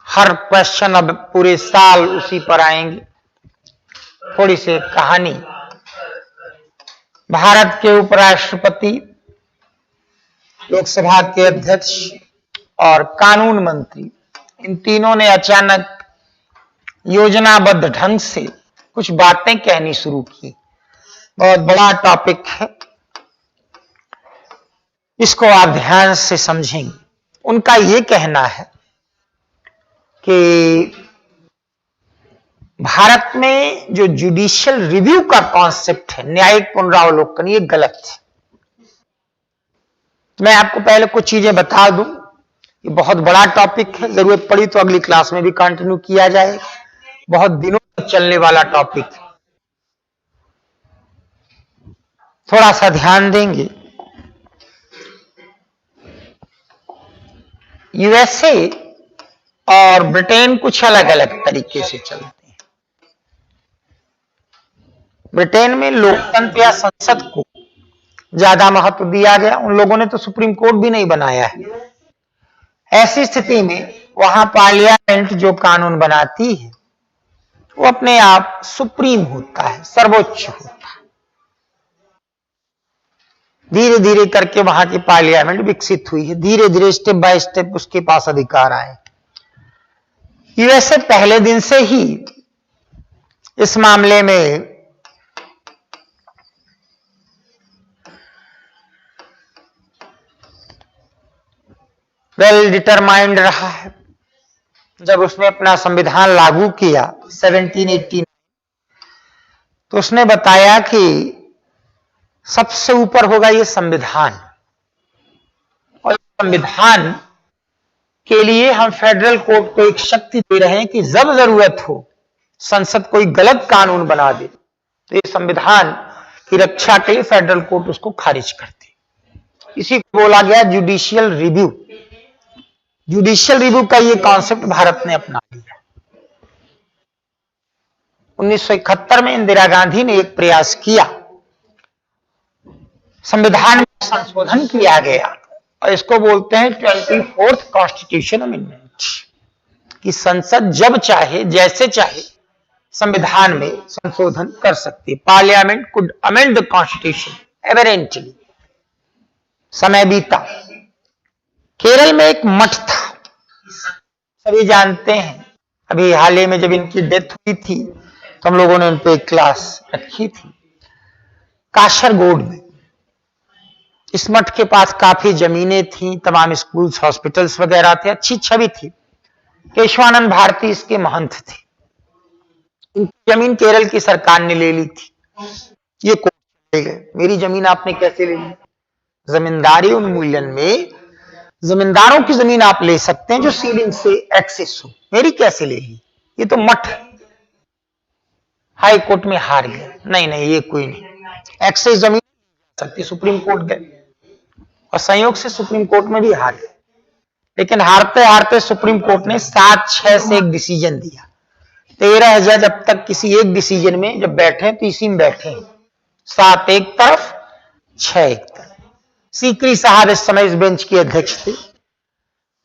हर क्वेश्चन अब पूरे साल उसी पर आएंगे. थोड़ी सी कहानी. भारत के उपराष्ट्रपति, लोकसभा के अध्यक्ष और कानून मंत्री, इन तीनों ने अचानक योजनाबद्ध ढंग से कुछ बातें कहनी शुरू की। बहुत बड़ा टॉपिक है, इसको आप ध्यान से समझेंगे। उनका यह कहना है कि भारत में जो जुडिशियल रिव्यू का कॉन्सेप्ट है, न्यायिक पुनरावलोकन, ये गलत है। मैं आपको पहले कुछ चीजें बता दूं, ये बहुत बड़ा टॉपिक है, जरूरत पड़ी तो अगली क्लास में भी कंटिन्यू किया जाएगा, बहुत दिनों तक चलने वाला टॉपिक है। थोड़ा सा ध्यान देंगे। यूएसए और ब्रिटेन कुछ अलग अलग तरीके से चलते हैं। ब्रिटेन में लोकतंत्र या संसद को ज्यादा महत्व दिया गया, उन लोगों ने तो सुप्रीम कोर्ट भी नहीं बनाया है। ऐसी स्थिति में वहां पार्लियामेंट जो कानून बनाती है वो अपने आप सुप्रीम होता है, सर्वोच्च होता है। धीरे धीरे करके वहां की पार्लियामेंट विकसित हुई है, धीरे धीरे स्टेप बाय स्टेप उसके पास अधिकार आए। यूएसए पहले दिन से ही इस मामले में वेल डिटरमाइंड रहा है। जब उसने अपना संविधान लागू किया 1789, तो उसने बताया कि सबसे ऊपर होगा ये संविधान, और संविधान के लिए हम फेडरल कोर्ट को एक शक्ति दे रहे हैं कि जब जरूरत हो संसद कोई गलत कानून बना दे तो ये संविधान की रक्षा के लिए फेडरल कोर्ट उसको खारिज कर दे। इसी को बोला गया जुडिशियल रिव्यू। जुडिशियल रिव्यू का ये कॉन्सेप्ट भारत ने अपना लिया। 1971 में इंदिरा गांधी ने एक प्रयास किया, संविधान में संशोधन किया गया, और इसको बोलते हैं 24th कॉन्स्टिट्यूशन अमेंडमेंट, कि संसद जब चाहे जैसे चाहे संविधान में संशोधन कर सकती है। Parliament could amend the constitution irreverently. समय बीता, केरल में एक मठ था, सभी जानते हैं। अभी हाल ही में जब इनकी डेथ हुई थी तो हम लोगों ने उन पे एक क्लास रखी थी, काशरगोड में। इस मठ के पास काफी जमीनें थी, तमाम स्कूल्स, हॉस्पिटल्स वगैरह थे, अच्छी छवि थी। केशवानंद भारती इसके महंत थे। इनकी जमीन केरल की सरकार ने ले ली थी। ये कोर्ट ले गए, मेरी जमीन आपने कैसे ले ली? जमींदारी उन्मूलन में जमींदारों की जमीन आप ले सकते हैं जो सीलिंग से एक्सेस हो, मेरी कैसे ले ली? ये तो मठ। हाई कोर्ट में हार गए, नहीं नहीं ये कोई नहीं, एक्सेस जमीन सकती। सुप्रीम कोर्ट गए और संयोग से सुप्रीम कोर्ट में भी हार गए, लेकिन हारते हारते सुप्रीम कोर्ट ने 7-6 से एक डिसीजन दिया। 13 जज अब तक किसी एक डिसीजन में जब बैठे तो इसी में बैठे हैं, 7 एक तरफ 6 एक तरफ। सीकरी साहब इस समय इस बेंच के अध्यक्ष थे।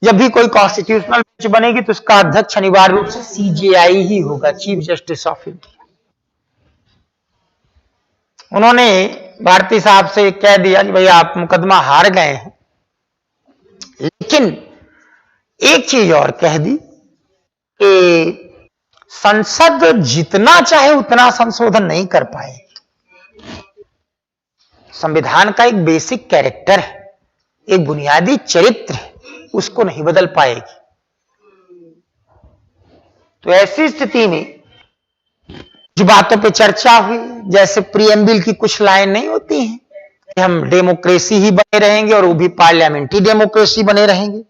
जब भी कोई कॉन्स्टिट्यूशनल बेंच बनेगी तो उसका अध्यक्ष अनिवार्य रूप से सीजेआई ही होगा, चीफ जस्टिस ऑफ इंडिया। उन्होंने भारती साहब से कह दिया कि भैया आप मुकदमा हार गए हैं, लेकिन एक चीज और कह दी कि संसद जितना चाहे उतना संशोधन नहीं कर पाएगी। संविधान का एक बेसिक कैरेक्टर है, एक बुनियादी चरित्र है, उसको नहीं बदल पाएगी। तो ऐसी स्थिति में जो बातों पे चर्चा हुई, जैसे प्रीएम्बल की कुछ लाइन नहीं होती हैं कि हम डेमोक्रेसी ही बने रहेंगे और वो भी पार्लियामेंट्री डेमोक्रेसी बने रहेंगे,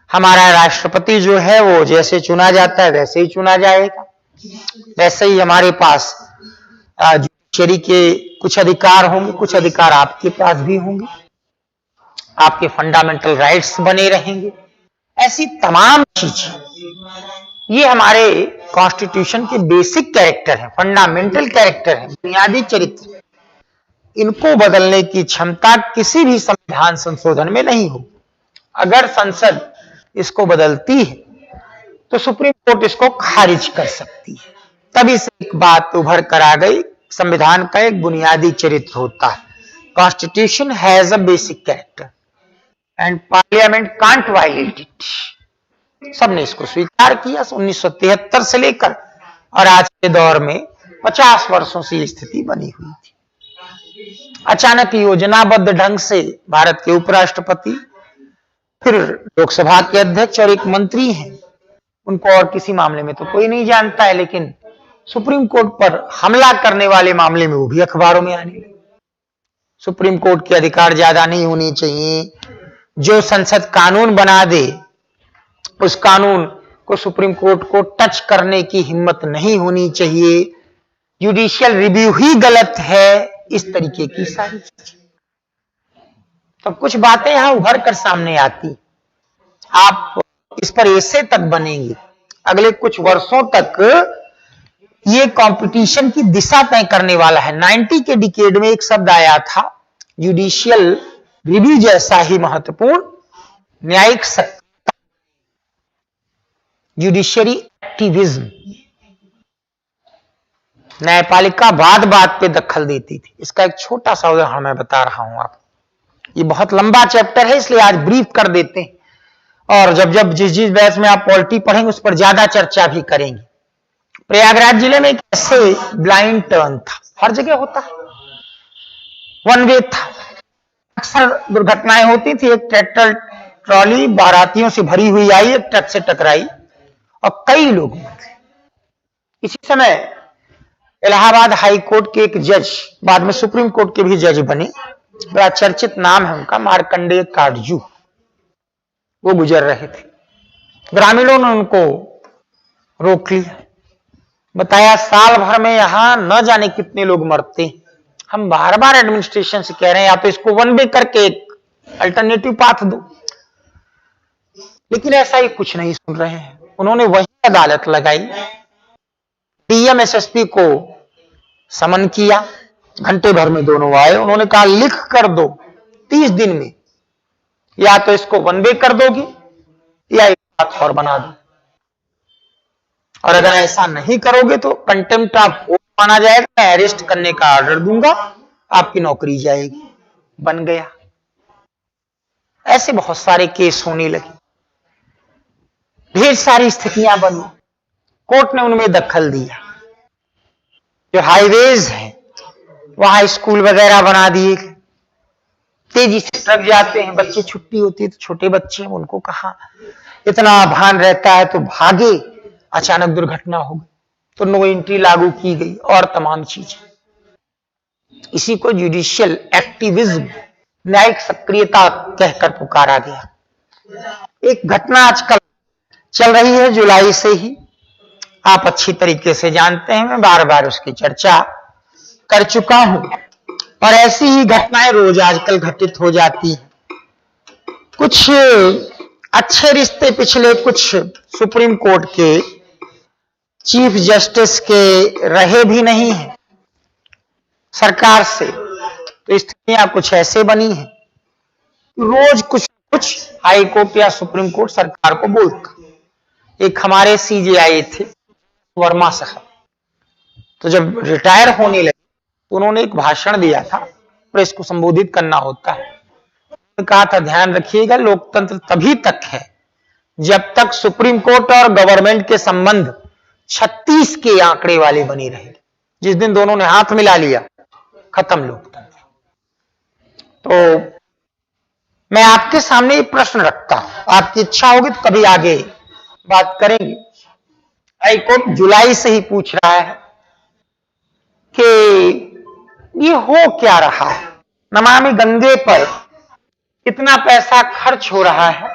हमारा राष्ट्रपति जो है वो जैसे चुना जाता है वैसे ही चुना जाएगा, वैसे ही हमारे पास जुडिशरी के कुछ अधिकार होंगे, कुछ अधिकार आपके पास भी होंगे, आपके फंडामेंटल राइट्स बने रहेंगे। ऐसी तमाम चीजें, ये हमारे कॉन्स्टिट्यूशन के बेसिक कैरेक्टर है, फंडामेंटल कैरेक्टर है, बुनियादी चरित्र। इनको बदलने की क्षमता किसी भी संविधान संशोधन में नहीं हो। अगर संसद इसको बदलती है तो सुप्रीम कोर्ट इसको खारिज कर सकती है। तभी से एक बात उभर कर आ गई, संविधान का एक बुनियादी चरित्र होता है। Constitution has a basic character and parliament can't violate it. सबने इसको स्वीकार किया 1973 से लेकर और आज के दौर में 50 वर्षों से ये स्थिति बनी हुई थी। अचानक योजनाबद्ध ढंग से भारत के उपराष्ट्रपति, फिर लोकसभा के अध्यक्ष और एक मंत्री हैं, उनको और किसी मामले में तो कोई नहीं जानता है, लेकिन सुप्रीम कोर्ट पर हमला करने वाले मामले में वो भी अखबारों में आने लगे। सुप्रीम कोर्ट के अधिकार ज्यादा नहीं होने चाहिए, जो संसद कानून बना दे उस कानून को सुप्रीम कोर्ट को टच करने की हिम्मत नहीं होनी चाहिए, जुडिशियल रिव्यू ही गलत है, इस तरीके की सारी चीजें। तो कुछ बातें यहां उभर कर सामने आती, आप इस पर ऐसे तक बनेंगे, अगले कुछ वर्षों तक ये कंपटीशन की दिशा तय करने वाला है। 90 के डिकेड में एक शब्द आया था, जुडिशियल रिव्यू जैसा ही महत्वपूर्ण न्यायिक सक्रियता, जुडिशियरी एक्टिविज्म। न्यायपालिका बात बात पे दखल देती थी। इसका एक छोटा सा उदाहरण मैं बता रहा हूं आपको, ये बहुत लंबा चैप्टर है इसलिए आज ब्रीफ कर देते हैं, और जब जब जिस बैच में आप पॉलिटी पढ़ेंगे उस पर ज्यादा चर्चा भी करेंगे। प्रयागराज जिले में एक ऐसे ब्लाइंड टर्न था, हर जगह होता है, वन वे था, अक्सर दुर्घटनाएं होती थी। एक ट्रैक्टर ट्रॉली बारातियों से भरी हुई आई, एक ट्रक से टकराई और कई लोग मर गए। इसी समय इलाहाबाद हाई कोर्ट के एक जज, बाद में सुप्रीम कोर्ट के भी जज बने, बड़ा चर्चित नाम है उनका, मार्कंडेय काटजू, वो गुजर रहे थे। ग्रामीणों ने उनको रोक लिया, बताया साल भर में यहां न जाने कितने लोग मरते हैं, हम बार बार एडमिनिस्ट्रेशन से कह रहे हैं या तो इसको वन वे करके एक अल्टरनेटिव पाथ दो, लेकिन ऐसा ही कुछ नहीं सुन रहे हैं। उन्होंने वही अदालत लगाई, डीएम एसएसपी को समन किया, घंटे भर में दोनों आए। उन्होंने कहा लिख कर दो 30 दिन में, या तो इसको वन वे कर दोगी या एक पाथ और बना दो, और अगर ऐसा नहीं करोगे तो कंटेम्प्ट ऑफ कोर्ट माना जाएगा, मैं अरेस्ट करने का ऑर्डर दूंगा, आपकी नौकरी जाएगी। बन गया। ऐसे बहुत सारे केस होने लगे, ढेर सारी स्थितियां बनी, कोर्ट ने उनमें दखल दिया। जो हाईवेज हैं वहां स्कूल वगैरह बना दिए, तेजी से ट्रक जाते हैं, बच्चे छुट्टी होती है तो छोटे बच्चे हैं, उनको कहा इतना भान रहता है तो भागे, अचानक दुर्घटना हो गई तो नो एंट्री लागू की गई और तमाम चीजें। इसी को जुडिशियल एक्टिविज्म, न्यायिक सक्रियता कहकर पुकारा गया। एक घटना आजकल चल रही है जुलाई से ही, आप अच्छी तरीके से जानते हैं, मैं बार बार उसकी चर्चा कर चुका हूं, और ऐसी ही घटनाएं रोज आजकल घटित हो जाती हैं। कुछ अच्छे रिश्ते पिछले कुछ सुप्रीम कोर्ट के चीफ जस्टिस के रहे भी नहीं है सरकार से, तो स्थितियां कुछ ऐसे बनी हैं, रोज कुछ कुछ हाई कोर्ट या सुप्रीम कोर्ट सरकार को बोलता। एक हमारे सीजेआई थे वर्मा साहब, तो जब रिटायर होने लगे तो उन्होंने एक भाषण दिया था, प्रेस को संबोधित करना होता है, उन्होंने कहा था ध्यान रखिएगा लोकतंत्र तभी तक है जब तक सुप्रीम कोर्ट और गवर्नमेंट के संबंध 36 के आंकड़े वाले बने रहेंगे। जिस दिन दोनों ने हाथ मिला लिया, खत्म लोकतंत्र। तो मैं आपके सामने ये प्रश्न रखता हूं, आपकी इच्छा होगी तो कभी आगे बात करेंगे। हाईकोर्ट जुलाई से ही पूछ रहा है कि ये हो क्या रहा है, नमामि गंगे पर इतना पैसा खर्च हो रहा है,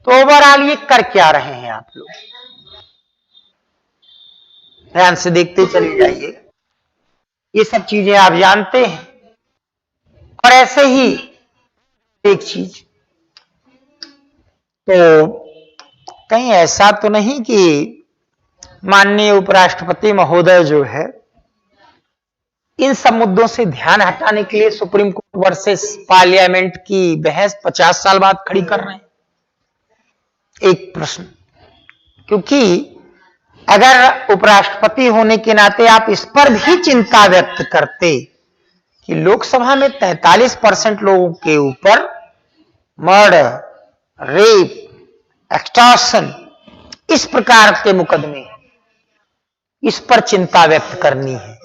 तो ओवरऑल ये कर क्या रहे हैं आप लोग, ध्यान से देखते चले जाइए। ये सब चीजें आप जानते हैं। और ऐसे ही एक चीज, तो कहीं ऐसा तो नहीं कि माननीय उपराष्ट्रपति महोदय जो है इन सब मुद्दों से ध्यान हटाने के लिए सुप्रीम कोर्ट वर्सेस पार्लियामेंट की बहस 50 साल बाद खड़ी कर रहे हैं? एक प्रश्न, क्योंकि अगर उपराष्ट्रपति होने के नाते आप इस पर भी चिंता व्यक्त करते कि लोकसभा में 43% लोगों के ऊपर मर्डर, रेप, एक्सटॉर्शन, इस प्रकार के मुकदमे, इस पर चिंता व्यक्त करनी है।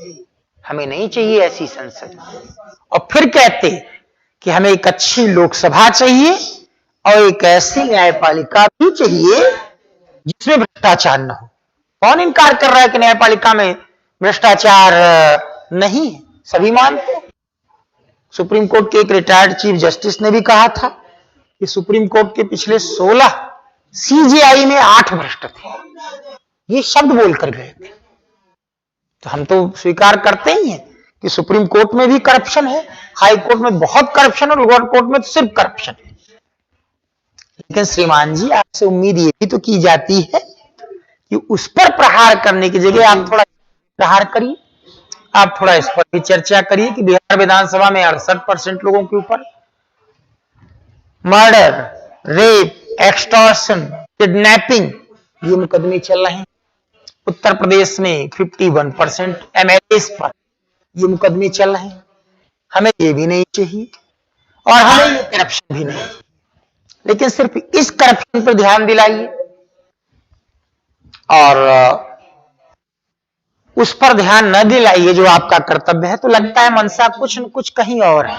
हमें नहीं चाहिए ऐसी संसद। और फिर कहते कि हमें एक अच्छी लोकसभा चाहिए और एक ऐसी न्यायपालिका भी चाहिए जिसमें भ्रष्टाचार न हो। कौन इनकार कर रहा है कि न्यायपालिका में भ्रष्टाचार नहीं है? सभी मानते हैं। सुप्रीम कोर्ट के एक रिटायर्ड चीफ जस्टिस ने भी कहा था कि सुप्रीम कोर्ट के पिछले 16 सीजेआई में 8 भ्रष्ट थे। ये शब्द बोलकर गए थे। तो हम तो स्वीकार करते ही हैं कि सुप्रीम कोर्ट में भी करप्शन है, हाई कोर्ट में बहुत करप्शन और लोअर कोर्ट में तो सिर्फ करप्शन है। लेकिन श्रीमान जी, आपसे उम्मीद ये भी तो की जाती है कि उस पर प्रहार करने की जगह आप थोड़ा प्रहार करिए, आप थोड़ा इस पर भी चर्चा करिए कि बिहार विधानसभा में 68% लोगों के ऊपर मर्डर, रेप, एक्सटॉर्शन, किडनैपिंग ये मुकदमे चल रहे हैं। उत्तर प्रदेश में 51% एमएलएस पर ये मुकदमे चल रहे हैं। हमें ये भी नहीं चाहिए और हमें ये करप्शन भी नहीं, लेकिन सिर्फ इस करप्शन पर ध्यान दिलाइए और उस पर ध्यान न दिलाइए जो आपका कर्तव्य है, तो लगता है मंशा कुछ न कुछ कहीं और है,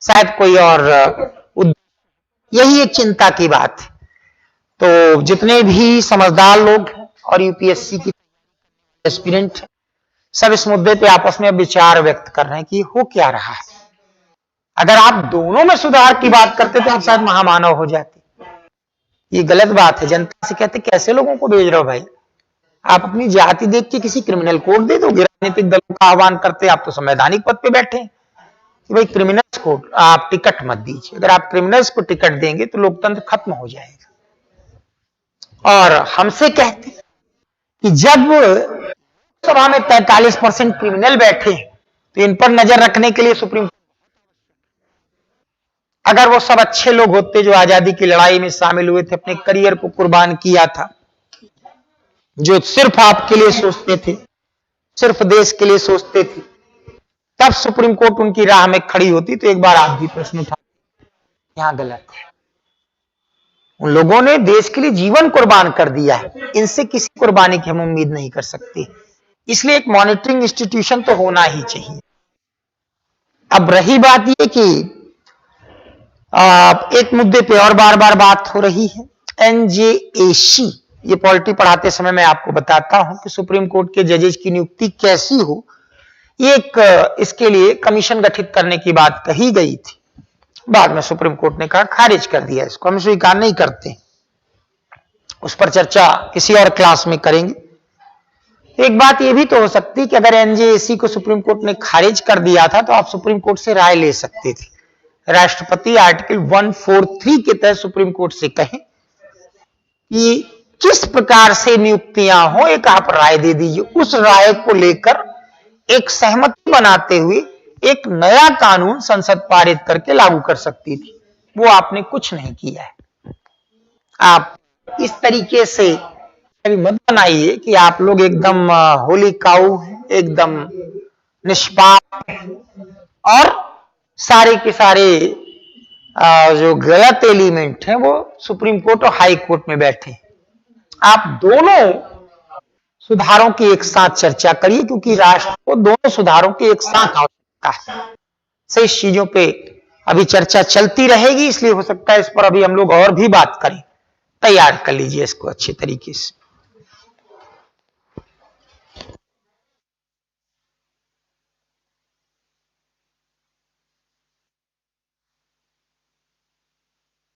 शायद कोई और यही एक चिंता की बात है। तो जितने भी समझदार लोग हैं और यूपीएससी की एस्पिरेंट है, सब इस मुद्दे पे आपस में विचार व्यक्त कर रहे हैं कि हो क्या रहा है। अगर आप दोनों में सुधार की बात करते तो आप शायद महामानव हो जाते। ये गलत बात है। जनता से कहते कैसे लोगों को भेज रहे हो भाई? आप अपनी जाति देख के किसी क्रिमिनल कोड दे दो। राजनीतिक दलों का आह्वान करते, आप तो संवैधानिक पद पे बैठे हैं कि भाई क्रिमिनल्स को आप टिकट मत दीजिए। अगर आप क्रिमिनल्स को टिकट देंगे तो लोकतंत्र खत्म हो जाएगा। और हमसे कहते कि जब सभा में 43% क्रिमिनल बैठे तो इन पर नजर रखने के लिए सुप्रीम, अगर वो सब अच्छे लोग होते जो आजादी की लड़ाई में शामिल हुए थे, अपने करियर को कुर्बान किया था, जो सिर्फ आपके लिए सोचते थे, सिर्फ देश के लिए सोचते थे, तब सुप्रीम कोर्ट उनकी राह में खड़ी होती तो एक बार आप भी प्रश्न उठा, यहां गलत है। उन लोगों ने देश के लिए जीवन कुर्बान कर दिया है, इनसे किसी कुर्बानी की हम उम्मीद नहीं कर सकते। इसलिए एक मॉनिटरिंग इंस्टीट्यूशन तो होना ही चाहिए। अब रही बात ये कि एक मुद्दे पे और बार बार बात हो रही है, एनजेएसी। ये पॉलिटी पढ़ाते समय मैं आपको बताता हूं कि सुप्रीम कोर्ट के जजेस की नियुक्ति कैसी हो, एक इसके लिए कमीशन गठित करने की बात कही गई थी। बाद में सुप्रीम कोर्ट ने कहा खारिज कर दिया, इसको हम स्वीकार नहीं करते। उस पर चर्चा किसी और क्लास में करेंगे। एक बात यह भी तो हो सकती कि अगर एनजेएसी को सुप्रीम कोर्ट ने खारिज कर दिया था तो आप सुप्रीम कोर्ट से राय ले सकते थे। राष्ट्रपति आर्टिकल 143 के तहत सुप्रीम कोर्ट से कहें कि किस प्रकार से नियुक्तियां हो, एक आप राय दे दीजिए। उस राय को लेकर एक सहमति बनाते हुए एक नया कानून संसद पारित करके लागू कर सकती थी। वो आपने कुछ नहीं किया है। आप इस तरीके से कभी मत बनाइए कि आप लोग एकदम होली काऊ, एकदम निष्पाप और सारे के सारे जो गलत एलिमेंट हैं वो सुप्रीम कोर्ट और हाई कोर्ट में बैठे। आप दोनों सुधारों की एक साथ चर्चा करिए, क्योंकि राष्ट्र को दोनों सुधारों की एक साथ आवश्यकता है। से इस चीजों पे अभी चर्चा चलती रहेगी, इसलिए हो सकता है इस पर अभी हम लोग और भी बात करें। तैयार कर लीजिए इसको अच्छे तरीके से।